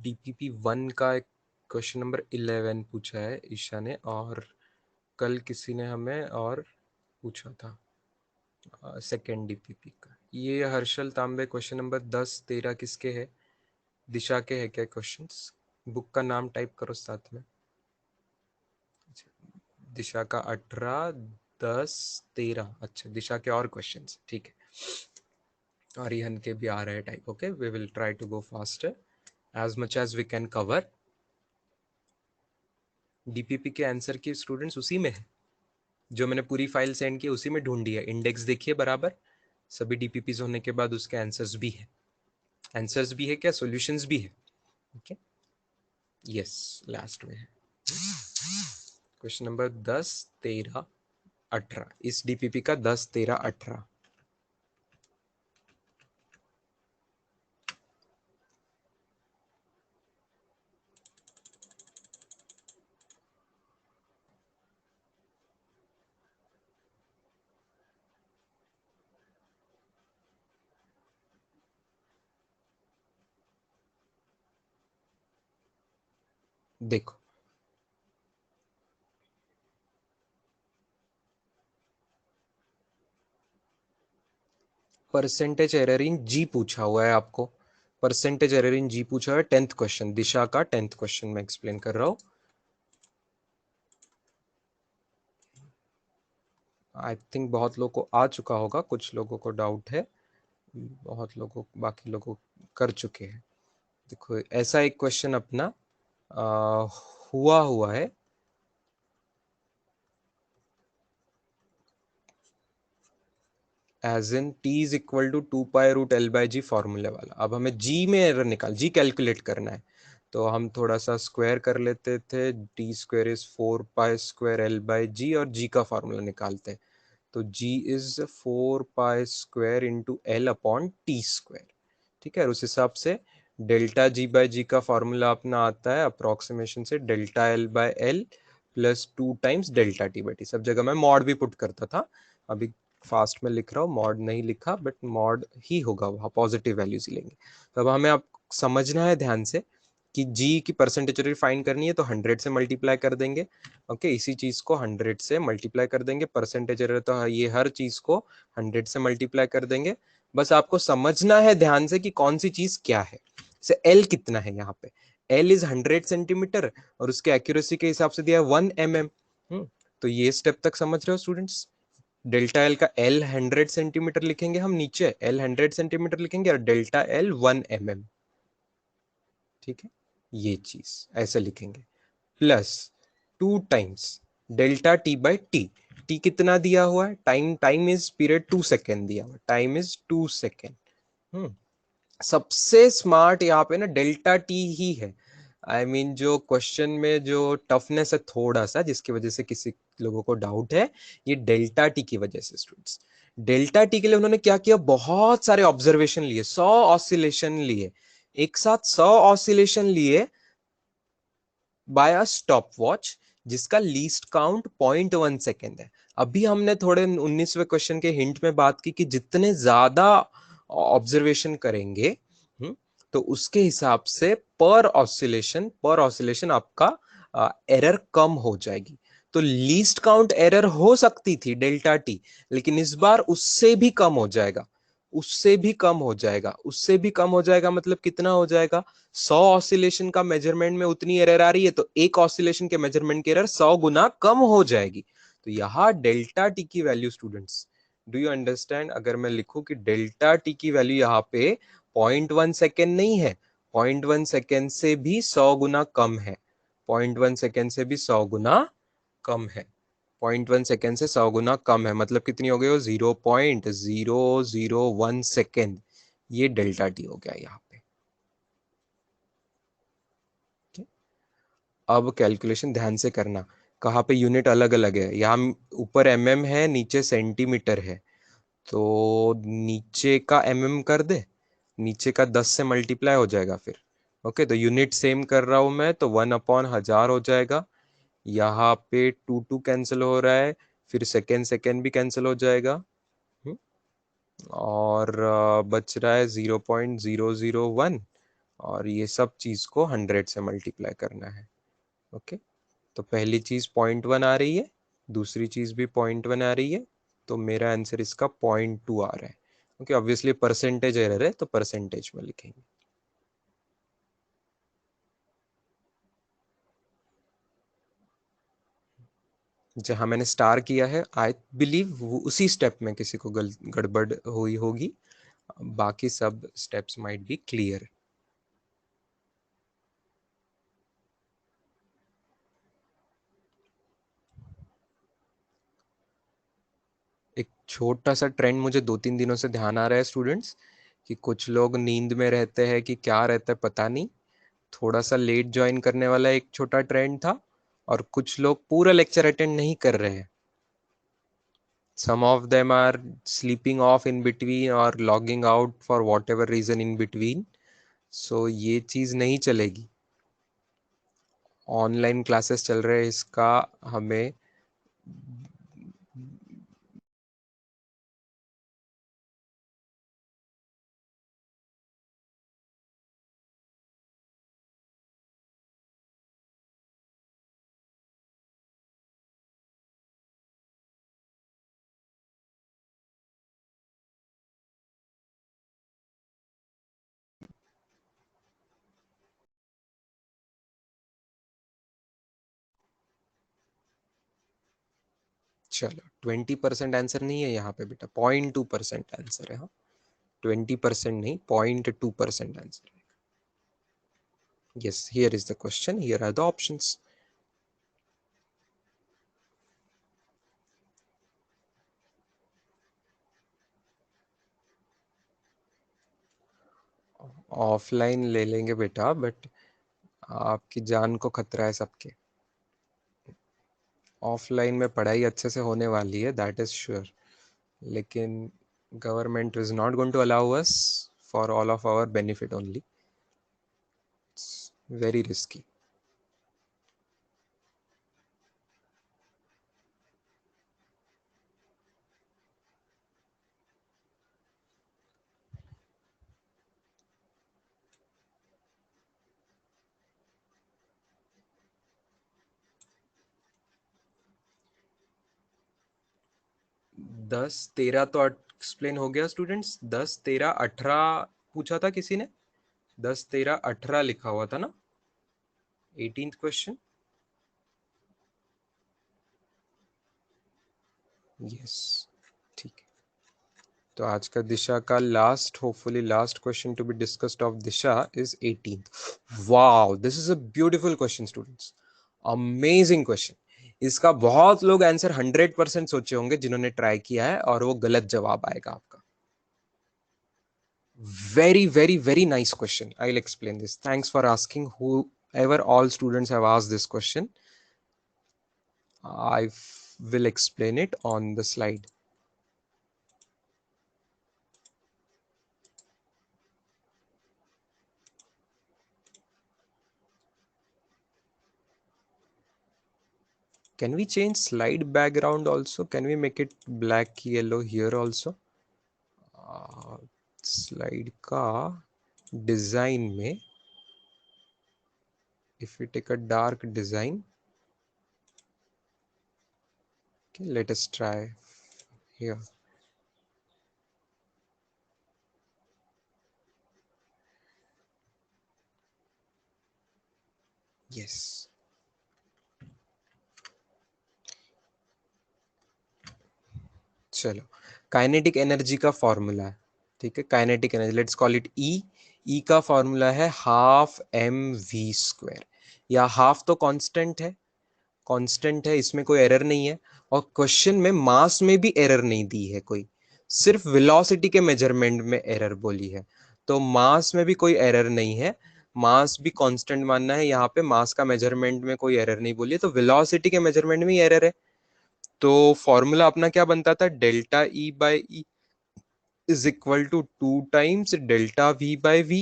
डीपीपी 1 का एक क्वेश्चन नंबर 11 पूछा है ईशा ने, और कल किसी ने हमें और पूछा था सेकेंड डीपीपी का। ये हर्षल तांबे क्वेश्चन नंबर 10 13 किसके है, दिशा के है क्या क्वेश्चंस? बुक का नाम टाइप करो साथ में। दिशा का 18 10 13। अच्छा, दिशा के और क्वेश्चंस, ठीक है। आर्यन के भी आ रहे हैं type. Okay, we will try to go faster as much as we can cover. DPP के आंसर की स्टूडेंट्स उसी में है जो मैंने पूरी फाइल सेंड की, उसी में ढूंढी है। इंडेक्स देखिए बराबर, सभी डीपीपीज होने के बाद उसके आंसर्स भी है। आंसर्स भी है क्या, सॉल्यूशंस भी है। ओके, यस, लास्ट में है क्वेश्चन नंबर 10 13 18, इस डीपीपी का 10 13 18। देखो, परसेंटेज एरर इन जी पूछा हुआ है आपको, परसेंटेज एरर इन जी पूछा है, 10th क्वेश्चन, दिशा का 10th क्वेश्चन मैं एक्सप्लेन कर रहा हूँ। आई थिंक बहुत लोगों को आ चुका होगा, कुछ लोगों को डाउट है, बहुत लोगों, बाकी लोगों कर चुके हैं। देखो ऐसा एक क्वेश्चन अपना हुआ है, as in t is equal to 2 pi root L/G फॉर्मूले वाला। अब हमें g में एरर निकाल, g कैलकुलेट करना है, तो हम थोड़ा सा स्क्वायर कर लेते थे, t² इज 4 पाई² L/G और g का फॉर्मूला निकालते हैं, तो g is 4 pi into L upon t²। ठीक है, और उस हिसाब से डेल्टा g/g का फॉर्मूला अपना आता है अप्रोक्सीमेशन से delta L/L plus 2 times delta t/t। सब जगह मैं मॉड भी पुट करता था, अभी फास्ट में लिख रहा हूँ, मॉड नहीं लिखा, बट मॉड ही होगा, वहाँ पॉजिटिव वैल्यूज ही लेंगे। तो अब हमें आप समझना है ध्यान से कि g की परसेंटेज फाइंड करनी है, तो 100 से मल्टीप्लाई कर देंगे। ओके, इसी चीज को 100 से मल्टीप्लाई कर देंगे, परसेंटेज एरर तो ये हर चीज को 100 से मल्टीप्लाई कर देंगे। बस आपको समझना है ध्यान से कि कौन सी चीज क्या है। जैसे एल कितना है, यहाँ पे एल इज 100 सेंटीमीटर और उसके एक्यूरेसी के हिसाब से दिया है 1 mm। तो ये स्टेप तक समझ रहे हो स्टूडेंट्स? डेल्टा एल का एल 100 सेंटीमीटर लिखेंगे हम, नीचे एल 100 सेंटीमीटर लिखेंगे और डेल्टा एल 1 mm। ठीक है, ये चीज ऐसे लिखेंगे, plus 2 times delta t/t। T कितना दिया हुआ है, time, time is period 2 second दिया हुआ, टाइम इज 2 सेकेंड। हम्म सबसे स्मार्ट यहाँ पे ना डेल्टा टी ही है। आई मीन जो क्वेश्चन में जो टफनेस है थोड़ा सा, जिसकी वजह से किसी लोगों को डाउट है, ये डेल्टा टी की वजह से स्टूडेंट्स। डेल्टा टी के लिए उन्होंने क्या किया, बहुत सारे ऑब्जर्वेशन लिए, 100 ऑसिलेशन लिए, एक साथ 100 ऑसिलेशन लिए बाय अ स्टॉप वॉच, जिसका लीस्ट काउंट 0.1 सेकेंड है। अभी हमने थोड़े 19वें क्वेश्चन के हिंट में बात की कि जितने ज्यादा ऑब्जर्वेशन करेंगे, तो उसके हिसाब से पर ऑसिलेशन आपका एरर कम हो जाएगी। तो लीस्ट काउंट एरर हो सकती थी डेल्टा टी, लेकिन इस बार उससे भी कम हो जाएगा, उससे भी कम हो जाएगा, उससे भी कम हो जाएगा, मतलब कितना हो जाएगा, 100 ऑसिलेशन का मेजरमेंट में उतनी एरर आ रही है, तो एक ऑसिलेशन के मेजरमेंट की एरर 100 गुना कम हो जाएगी। तो यहाँ डेल्टा टी की value students, do you understand, अगर मैं लिखूं कि डेल्टा टी की वैल्यू यहाँ पे 0.1 सेकेंड नहीं है, 0.1 सेकेंड से भी 100 गुना कम है, 0.1 सेकेंड से भी 100 गुना कम है, 0.1 सेकेंड से 100 गुना कम है, मतलब कितनी हो गई हो, 0.001 सेकेंड। ये डेल्टा टी हो गया यहाँ पे। अब कैलकुलेशन ध्यान से करना, कहाँ पे यूनिट अलग अलग है, यहाँ ऊपर mm है, नीचे सेंटीमीटर है, तो नीचे का mm कर दे, नीचे का 10 से मल्टीप्लाई हो जाएगा फिर। ओके, तो यूनिट सेम कर रहा हूं मैं, तो 1/1000 हो जाएगा, यहाँ पे 2 कैंसिल हो रहा है, फिर सेकेंड सेकेंड भी कैंसिल हो जाएगा। और बच रहा है 0.001, और ये सब चीज को 100 से मल्टीप्लाई करना है। ओके, तो पहली चीज 0.1 आ रही है, दूसरी चीज भी 0.1 आ रही है, तो मेरा आंसर इसका 0.2 आ रहा है। ओके, ऑब्वियसली परसेंटेज एरर है, तो परसेंटेज में लिखेंगे। जहां मैंने स्टार किया है, आई बिलीव उसी स्टेप में किसी को गड़बड़ हुई होगी, बाकी सब स्टेप्स माइट बी क्लियर। एक छोटा सा ट्रेंड मुझे 2-3 दिनों से ध्यान आ रहा है स्टूडेंट्स, कि कुछ लोग नींद में रहते हैं कि क्या रहता है पता नहीं, थोड़ा सा लेट ज्वाइन करने वाला एक छोटा ट्रेंड था, और कुछ लोग पूरा लेक्चर अटेंड नहीं कर रहे हैं। Some of them are sleeping off in between or logging out for whatever reason in between. So ये चीज नहीं चलेगी, ऑनलाइन क्लासेस चल रहे हैं, इसका हमें चलो 20% आंसर नहीं है यहाँ पे बेटा, 0.2% आंसर है। हाँ 20% नहीं, 0.2% आंसर है। Yes, here is the question, here are the options. Offline ले लेंगे बेटा, बट आपकी जान को खतरा है सबके। ऑफलाइन में पढ़ाई अच्छे से होने वाली है, दैट इज श्योर, लेकिन government is not going to allow us for all of our benefit only. Very risky. दस तेरह तो एक्सप्लेन हो गया स्टूडेंट्स, 10 13 18 पूछा था किसी ने, 10 13 18 लिखा हुआ था ना 18th क्वेश्चन। यस, ठीक है। तो आज का दिशा का last, hopefully last question to be discussed of Disha is 18th। Wow, this is a beautiful question students, amazing question. इसका बहुत लोग आंसर 100% सोचे होंगे जिन्होंने ट्राई किया है, और वो गलत जवाब आएगा आपका। Very, very, very nice question. I'll explain this. Thanks for asking. Whoever all students have asked this question, I will explain it on the slide. Can we change slide background also? Can we make it black yellow here also? Slide का design में, if we take a dark design, okay, let us try here. Yes. चलो, kinetic energy का formula है, ठीक है, kinetic energy, let's call it E. E का formula है half M V square, या हाफ तो कांस्टेंट है, कांस्टेंट है, इसमें कोई एरर नहीं है। और क्वेश्चन में मास में भी एरर नहीं दी है कोई, सिर्फ वेलोसिटी के मेजरमेंट में एरर बोली है, तो मास में भी कोई एरर नहीं है। मास भी कांस्टेंट मानना है यहाँ पे, मास का मेजरमेंट में कोई एरर नहीं बोली है, तो वेलोसिटी के मेजरमेंट में एरर है। तो फॉर्मूला अपना क्या बनता था, delta E by E is equal to 2 times delta V by V.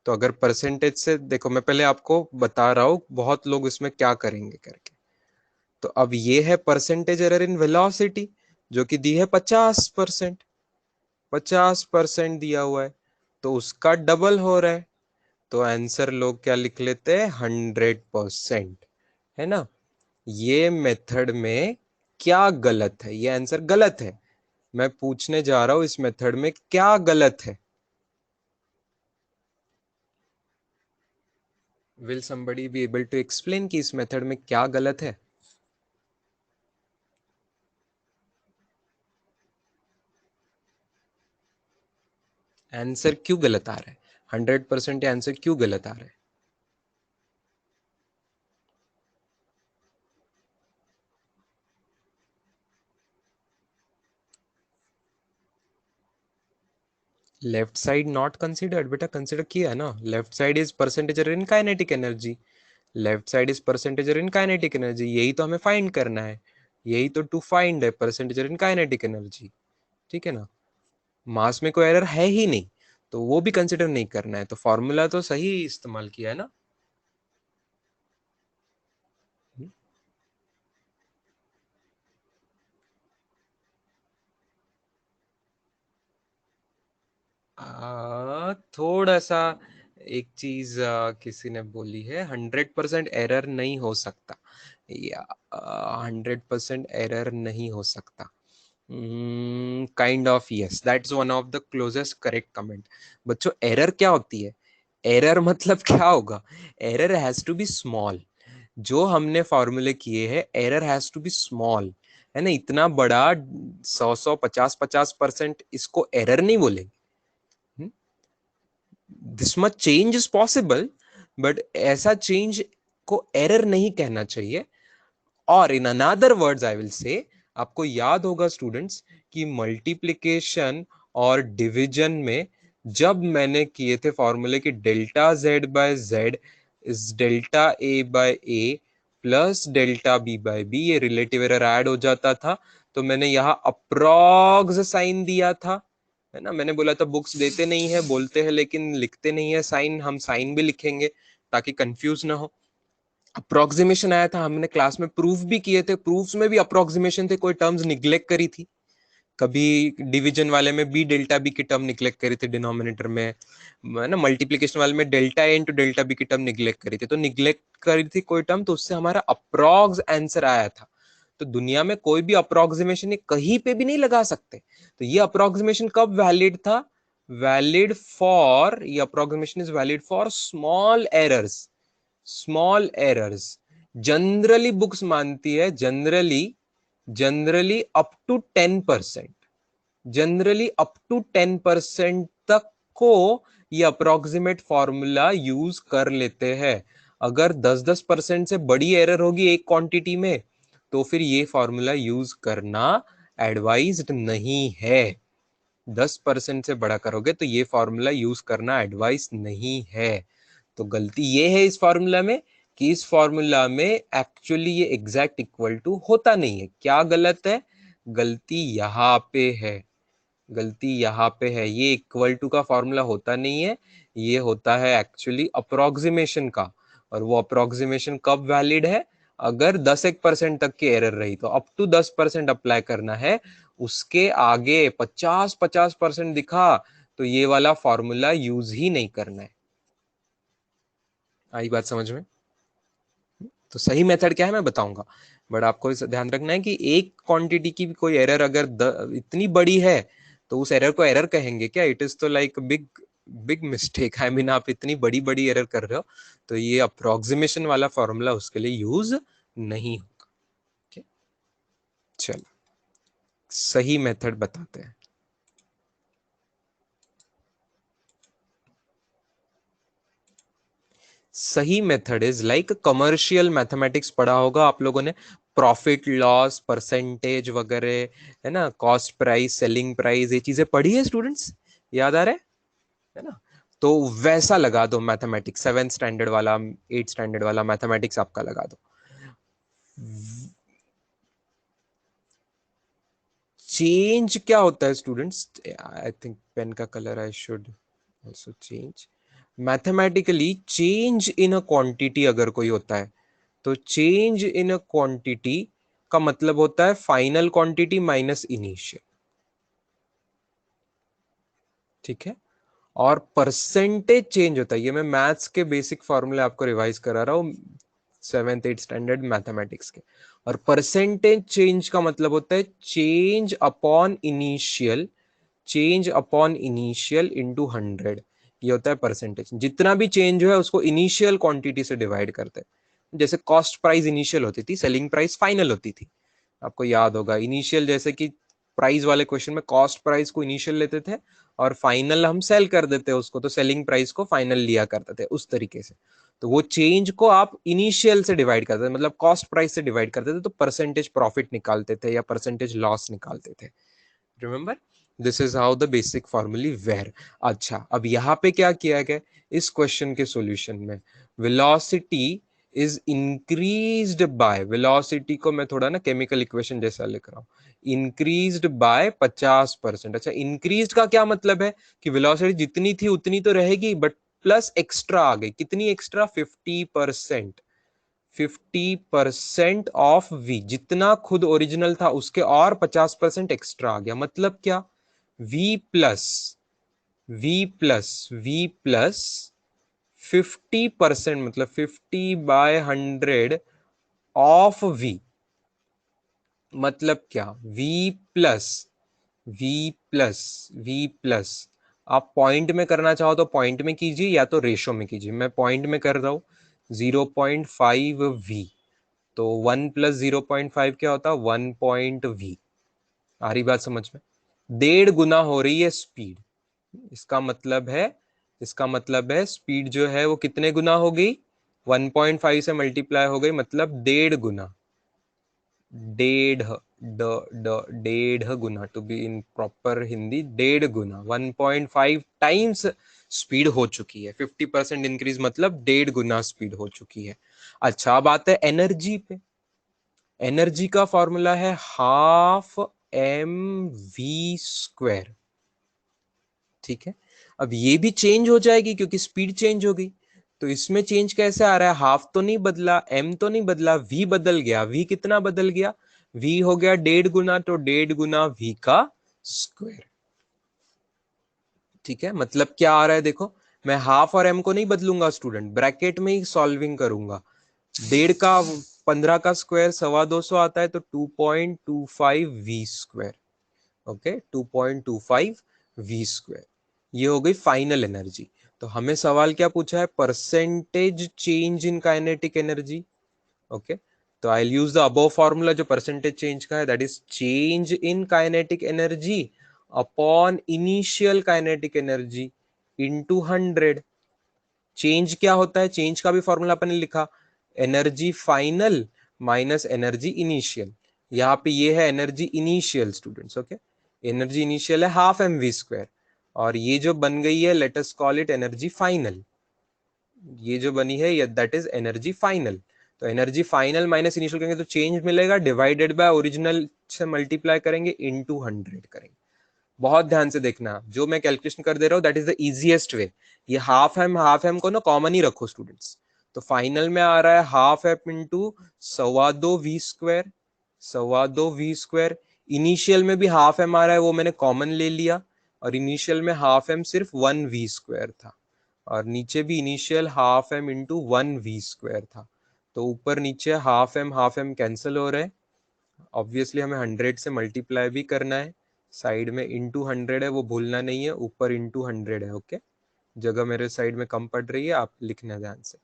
तो अगर परसेंटेज से देखो, मैं पहले आपको बता रहा हूँ बहुत लोग इसमें क्या करेंगे करके। तो अब ये है परसेंटेज एरर इन वेलोसिटी, जो कि दी है 50%, 50% दिया हुआ है, तो उसका डबल हो रहा है, तो आंसर लोग क्या लिख लेते हैं, 100%, है ना। ये मेथड में क्या गलत है, ये आंसर गलत है। मैं पूछने जा रहा हूं इस मेथड में क्या गलत है। Will somebody be able to explain कि इस मेथड में क्या गलत है। आंसर क्यों गलत आ रहा है, 100% आंसर क्यों गलत आ रहा है। लेफ्ट साइड नॉट कंसिडर्ड बेटा, कंसिडर किया है ना, left side is percentage in kinetic energy, left side is percentage in kinetic energy, यही तो हमें फाइंड करना है, यही तो टू फाइंड है परसेंटेज इन काइनेटिक एनर्जी, ठीक है ना। मास में कोई एरर है ही नहीं, तो वो भी कंसिडर नहीं करना है, तो फॉर्मूला तो सही इस्तेमाल किया है ना। थोड़ा सा एक चीज किसी ने बोली है, 100% एरर नहीं हो सकता, या 100% एरर नहीं हो सकता, kind of yes, that's one of the closest correct comment. बच्चों एरर क्या होती है, एरर मतलब क्या होगा, error has to be small, जो हमने फॉर्मूले किए हैं error has to be small, है ना, इतना बड़ा 100-100, 50-50%, इसको एरर नहीं बोलेंगे। This much change is possible, but ऐसा चेंज को एरर नहीं कहना चाहिए। और in another words I will say, आपको याद होगा स्टूडेंट्स कि मल्टीप्लिकेशन और डिवीजन में जब मैंने किए थे फॉर्मूले की delta Z by Z is delta A by A plus delta B by B, ये रिलेटिव एरर ऐड हो जाता था, तो मैंने यहाँ अप्रॉक्स साइन दिया था, है ना। मैंने बोला था बुक्स देते नहीं है, बोलते हैं लेकिन लिखते नहीं है साइन, हम साइन भी लिखेंगे ताकि कंफ्यूज ना हो। अप्रोक्सीमेशन आया था, हमने क्लास में प्रूफ भी किए थे, प्रूफ्स में भी अप्रोक्सीमेशन थे, कोई टर्म्स निग्लेक्ट करी थी, कभी डिवीजन वाले में बी डेल्टा बी की टर्म निग्लेक्ट करी थी डिनोमिनेटर में, है ना। मल्टीप्लिकेशन वाले में delta A into delta B की टर्म निग्लेक्ट करी थी, तो निग्लेक्ट करी थी कोई टर्म, तो उससे हमारा अप्रोक्स आंसर आया था। तो दुनिया में कोई भी अप्रोक्सीमेशन कहीं पे भी नहीं लगा सकते, तो ये अप्रोक्सीमेशन कब वैलिड था? वैलिड फॉर, ये approximation is valid for small errors. Small errors generally books मानती है, generally up to 10%, generally up to 10% तक को ये अप्रोक्सीमेट फॉर्मूला यूज कर लेते हैं। अगर 10-10% से बड़ी एरर होगी एक क्वांटिटी में, तो फिर ये फॉर्मूला यूज करना एडवाइज्ड नहीं है। 10% से बड़ा करोगे तो ये फॉर्मूला यूज करना एडवाइस नहीं है। तो गलती ये है इस फॉर्मूला में कि इस फॉर्मूला में एक्चुअली ये एग्जैक्ट इक्वल टू होता नहीं है। क्या गलत है? गलती यहाँ पे है, गलती यहाँ पे है, ये इक्वल टू का फॉर्मूला होता नहीं है, ये होता है एक्चुअली अप्रोक्सीमेशन का। और वो अप्रोक्सीमेशन कब वैलिड है? अगर 10% तक की एरर रही तो अप टू 10% अप्लाई करना है, उसके आगे 50-50% दिखा तो ये वाला फॉर्मूला यूज ही नहीं करना है। आई बात समझ में? तो सही मेथड क्या है मैं बताऊंगा, बट आपको ध्यान रखना है कि एक क्वांटिटी की भी कोई एरर अगर इतनी बड़ी है तो उस एरर को एरर कहेंगे क्या? इट इज तो like big big mistake, I mean आप इतनी बड़ी बड़ी एरर कर रहे हो, तो ये अप्रोक्सीमेशन वाला फॉर्मूला उसके लिए यूज नहीं होगा। okay? चलो सही मेथड बताते हैं। सही method is like commercial mathematics पढ़ा होगा आप लोगों ने, प्रॉफिट लॉस परसेंटेज वगैरह, है ना, कॉस्ट प्राइस सेलिंग प्राइस, ये चीजें पढ़ी है स्टूडेंट्स, याद आ रहा है ना। तो वैसा लगा दो मैथमेटिक्स, 7th स्टैंडर्ड वाला 8th स्टैंडर्ड वाला मैथमेटिक्स आपका लगा दो। चेंज क्या होता है स्टूडेंट्स? आई थिंक पेन का colour I should also change. Mathematically change in a quantity अगर कोई होता है, तो चेंज इन अ क्वांटिटी का मतलब होता है फाइनल क्वांटिटी माइनस इनिशियल, ठीक है। और परसेंटेज चेंज होता है, ये मैं मैथ्स के बेसिक फॉर्मूले आपको रिवाइज करा रहा हूँ 7th 8th स्टैंडर्ड मैथमेटिक्स के। और परसेंटेज चेंज का मतलब होता है change upon initial, change upon initial into 100, ये होता है परसेंटेज। जितना भी चेंज हुआ है उसको इनिशियल क्वांटिटी से डिवाइड करते हैं। जैसे कॉस्ट प्राइस इनिशियल होती थी, सेलिंग प्राइस फाइनल होती थी, आपको याद होगा। इनिशियल जैसे कि प्राइस वाले क्वेश्चन में कॉस्ट प्राइस को इनिशियल लेते थे और फाइनल हम सेल कर देते उसको, तो सेलिंग प्राइस को फाइनल लिया करते थे उस तरीके से। तो वो चेंज को आप इनिशियल से डिवाइड करते थे, मतलब कॉस्ट प्राइस से डिवाइड करते थे, तो परसेंटेज प्रॉफिट निकालते थे या परसेंटेज लॉस निकालते थे। Remember, this is how the basic formulae were. अच्छा, अब यहाँ पे क्या किया गया इस क्वेश्चन के सॉल्यूशन में? Velocity is increased by, velocity को मैं थोड़ा ना केमिकल इक्वेशन जैसा लिख रहा हूँ, इंक्रीज्ड बाय 50%। अच्छा, इंक्रीज्ड का क्या मतलब है कि वेलोसिटी जितनी थी उतनी तो रहेगी, बट प्लस एक्स्ट्रा आ गई। कितनी एक्स्ट्रा? 50%। 50% ऑफ वी, जितना खुद ओरिजिनल था उसके और 50% एक्स्ट्रा आ गया। मतलब क्या? वी प्लस वी प्लस 50%, मतलब 50/100 ऑफ वी। मतलब क्या? वी प्लस वी प्लस आप पॉइंट में करना चाहो तो पॉइंट में कीजिए या तो रेशो में कीजिए, मैं पॉइंट में कर रहा हूं। 0.5 वी तो 1 + 0.5 क्या होता है 1 पॉइंट v। आ रही बात समझ में? 1.5 गुना हो रही है स्पीड। इसका मतलब है स्पीड जो है वो कितने गुना हो गई 1.5 से मल्टीप्लाई हो गई, मतलब 1.5 गुना। डेढ़ ड ड डेढ़ गुना, to be in proper Hindi 1.5 गुना 1.5 टाइम्स स्पीड हो चुकी है। 50% इंक्रीज मतलब 1.5 गुना स्पीड हो चुकी है। अच्छा, अब आते हैं एनर्जी पे। एनर्जी का फॉर्मूला है हाफ एम वी स्क्वायर। ठीक है, अब ये भी चेंज हो जाएगी क्योंकि स्पीड चेंज हो गई। तो इसमें चेंज कैसे आ रहा है, हाफ तो नहीं बदला, एम तो नहीं बदला, वी बदल गया। वी कितना बदल गया, वी हो गया 1.5 गुना, तो 1.5 गुना वी का स्क्वायर। ठीक है, मतलब क्या आ रहा है देखो, मैं हाफ और एम को नहीं बदलूंगा स्टूडेंट, ब्रैकेट में ही सॉल्विंग करूंगा। 1.5 का 15 का स्क्वायर 250 आता है, तो 2.25 V square. Okay, 2.25 V square. ये हो गई फाइनल एनर्जी। तो हमें सवाल क्या पूछा है, percentage change in kinetic energy. Okay, तो आई यूज द अबव फॉर्मूला जो परसेंटेज चेंज का है, that is change in kinetic energy upon initial kinetic energy into 100। Change क्या होता है, चेंज का भी फॉर्मूला अपन ने लिखा, energy final minus energy initial. यहाँ पे ये है energy initial students. Okay, energy initial है हाफ एम वी स्क्वायर, और ये जो बन गई है let us call it energy final. ये जो बनी है दैट इज एनर्जी फाइनल। तो एनर्जी फाइनल माइनस इनिशियल करेंगे तो चेंज मिलेगा, डिवाइडेड बाय ओरिजिनल से मल्टीप्लाई करेंगे, इनटू 100 करेंगे। बहुत ध्यान से देखना, जो मैं कैलकुलेशन कर दे रहा हूँ that is the easiest way. ये हाफ एम को ना कॉमन ही रखो स्टूडेंट्स। तो फाइनल में आ रहा है half M into 2.25 V square, 2.25 V square. Initial में भी हाफ एम आ रहा है, वो मैंने कॉमन ले लिया, और इनिशियल में हाफ एम सिर्फ 1 वी स्क्वायर था, और नीचे भी initial half M into 1 V square था। तो ऊपर नीचे हाफ एम कैंसिल हो रहे हैं। ऑब्वियसली हमें 100 से मल्टीप्लाई भी करना है, साइड में इंटू 100 है वो भूलना नहीं है, ऊपर इंटू 100 है। ओके, जगह मेरे साइड में कम पड़ रही है, आप लिखना ध्यान से।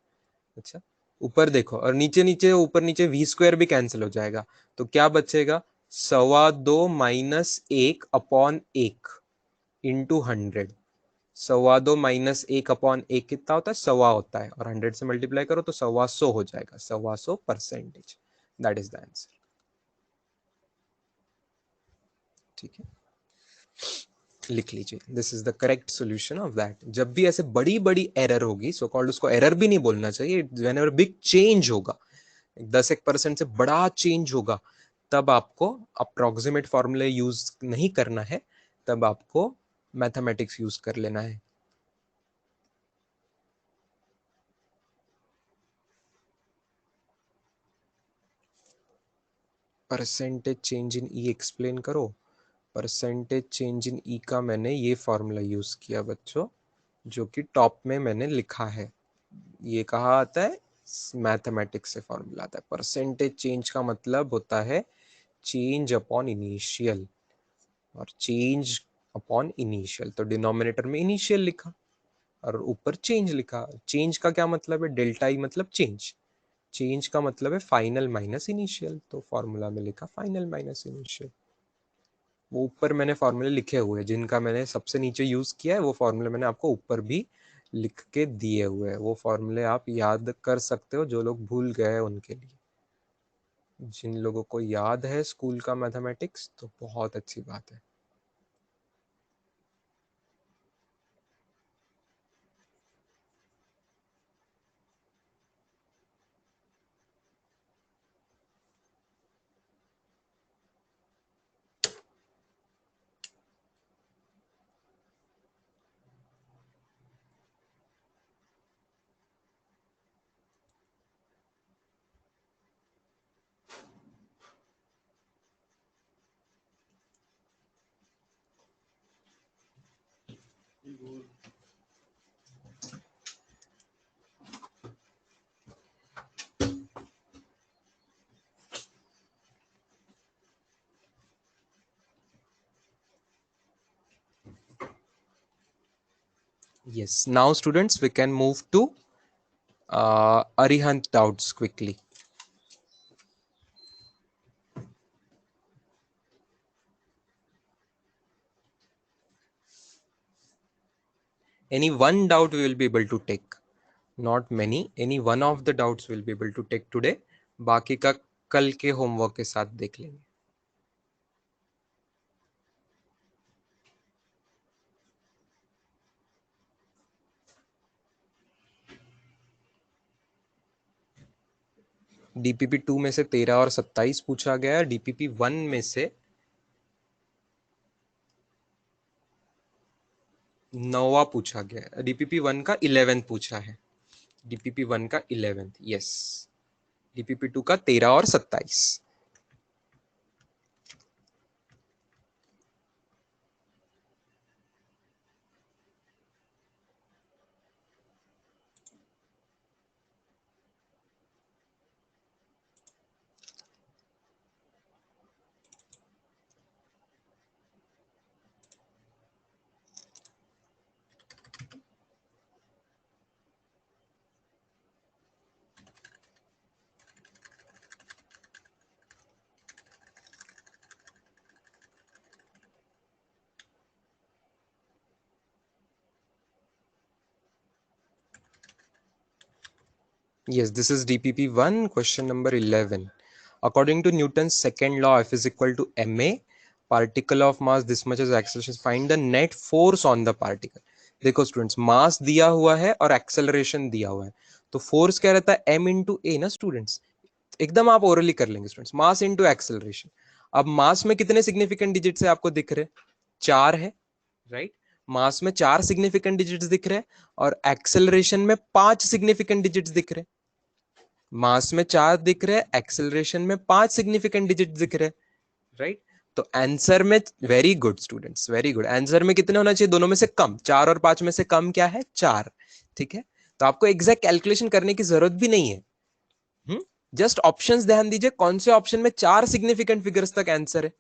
अच्छा, ऊपर देखो, और नीचे नीचे ऊपर नीचे वी स्क्वायर भी कैंसिल हो जाएगा, तो क्या बचेगा 2.25 minus 1 upon 1 into 100। 2.25 minus 1 upon 1 कितना होता है, 1.25 होता है, और 100 से मल्टीप्लाई करो तो 125 हो जाएगा, 125 percentage. That is the answer. ठीक है, लिख लीजिए, this is the correct solution of that. जब भी ऐसे बड़ी बड़ी एरर होगी, सो कॉल्ड, उसको एरर भी नहीं बोलना चाहिए, व्हेनेवर बिग चेंज होगा, 10% से बड़ा चेंज होगा, तब आपको अप्रोक्सीमेट फॉर्मूले यूज नहीं करना है, तब आपको मैथमेटिक्स यूज कर लेना है। Percentage change in E explain करो। परसेंटेज चेंज इन ई का मैंने ये फॉर्मूला यूज किया बच्चों, जो कि टॉप में मैंने लिखा है। ये कहाँ आता है, मैथमेटिक्स से फॉर्मूला आता है। परसेंटेज चेंज का मतलब होता है चेंज अपॉन इनिशियल, और चेंज अपॉन इनिशियल, तो डिनोमिनेटर में इनिशियल लिखा और ऊपर चेंज लिखा। चेंज का क्या मतलब है, डेल्टा ई मतलब चेंज। चेंज का मतलब है फाइनल माइनस इनिशियल, तो फॉर्मूला में लिखा फाइनल माइनस इनिशियल। वो ऊपर मैंने फॉर्मूले लिखे हुए हैं, जिनका मैंने सबसे नीचे यूज किया है, वो फॉर्मूले मैंने आपको ऊपर भी लिख के दिए हुए हैं। वो फॉर्मूले आप याद कर सकते हो, जो लोग भूल गए हैं उनके लिए। जिन लोगों को याद है स्कूल का मैथमेटिक्स तो बहुत अच्छी बात है। Yes, now students we can move to Arihant doubts quickly. Any one doubt we will be able to take, not many, any one of the doubts we'll be able to take today. बाकी का कल के homework के साथ देख लेंगे. DPP 2 में से 13 और 27 पूछा गया है. डीपीपी 1 में से 9वां पूछा गया है. डीपीपी 1 का 11 पूछा है. डीपीपी 1 का 11, यस. डीपीपी 2 का 13 और 27. Yes, this is DPP 1, question number 11. According to Newton's second law, F is equal to ma, particle of mass this much is acceleration. Find the net force on the particle. देखो students, मास दिया हुआ है और acceleration दिया हुआ है, तो force क्या रहता है, m इंटू ए ना स्टूडेंट्स. एकदम आप ओरली कर लेंगे स्टूडेंट्स, मास इंटू एक्सेलरेशन. अब मास में कितने सिग्निफिकेंट डिजिट है आपको दिख रहे, 4 है, राइट. मास में 4 सिग्निफिकेंट डिजिट्स दिख रहे हैं और एक्सेलरेशन में 5 सिग्निफिकेंट डिजिट्स दिख रहे हैं. मास में 4 दिख रहे हैं, एक्सेलरेशन में 5 सिग्निफिकेंट डिजिट दिख रहे हैं, राइट. तो आंसर में, very good students, very good. Answer में कितने होना चाहिए, दोनों में से कम. 4 और 5 में से कम क्या है, 4. ठीक है, तो आपको एग्जैक्ट कैलकुलेशन करने की जरूरत भी नहीं है. जस्ट ऑप्शंस ध्यान दीजिए, कौन से ऑप्शन में 4 सिग्निफिकेंट फिगर्स तक आंसर है.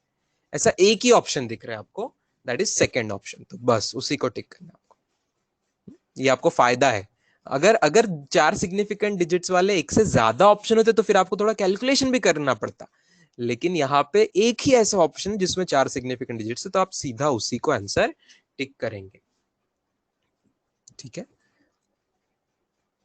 ऐसा एक ही ऑप्शन दिख रहा है आपको, दैट इज सेकेंड ऑप्शन. तो बस उसी को टिक करना आपको, ये आपको फायदा है. अगर अगर 4 सिग्निफिकेंट डिजिट्स वाले एक से ज्यादा ऑप्शन होते तो फिर आपको थोड़ा कैलकुलेशन भी करना पड़ता. लेकिन यहाँ पे एक ही ऐसा ऑप्शन जिसमें 4 सिग्निफिकेंट डिजिट्स है, तो आप सीधा उसी को आंसर टिक करेंगे. ठीक है,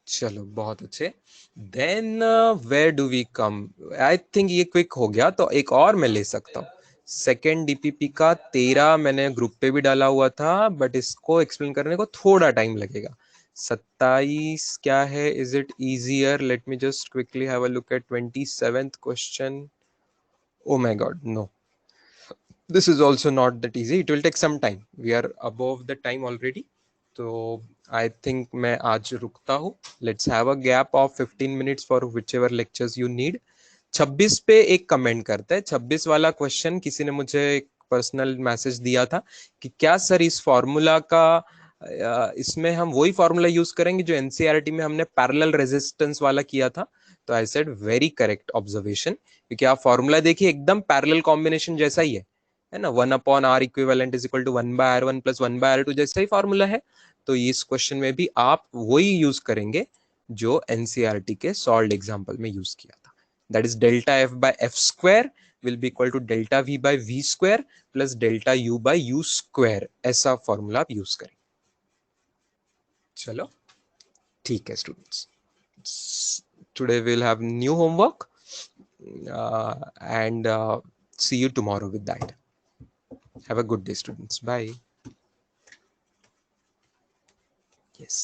चलो बहुत अच्छे. Then where do we come, I think ये क्विक हो गया, तो एक और मैं ले सकता हूँ. सेकेंड डीपीपी का 13 मैंने ग्रुप पे भी डाला हुआ था, बट इसको एक्सप्लेन करने को थोड़ा टाइम लगेगा. 27 क्या है, is it easier, let me just quickly have a look at 27th question. Oh my god, no, this is also not that easy, it will take some time, we are above the time already. तो I think मैं आज रुकता हूँ. Let's have a gap of 15 minutes for which ever lectures you need. 26 पे एक comment करते हैं. 26 वाला क्वेश्चन किसी ने मुझे एक पर्सनल मैसेज दिया था कि क्या सर इस फॉर्मूला का, इसमें हम वही फॉर्मूला यूज करेंगे जो एनसीईआरटी में हमने पैरेलल रेजिस्टेंस वाला किया था. तो I said very correct observation, क्योंकि आप फॉर्मूला देखिए एकदम पैरेलल कॉम्बिनेशन जैसा ही है ना. 1/r equivalent is equal to 1/r1 plus 1/r2 जैसा ही फॉर्मूला है. तो इस क्वेश्चन में भी आप वही यूज करेंगे जो एनसीईआरटी के सॉल्व्ड एग्जांपल में यूज किया था. That is delta F by F square will be equal to delta V by V square plus delta U by U square. ऐसा फॉर्मूला आप यूज करें. चलो ठीक है students, today will have new homework and see you tomorrow with that. Have a good day students, bye. Yes.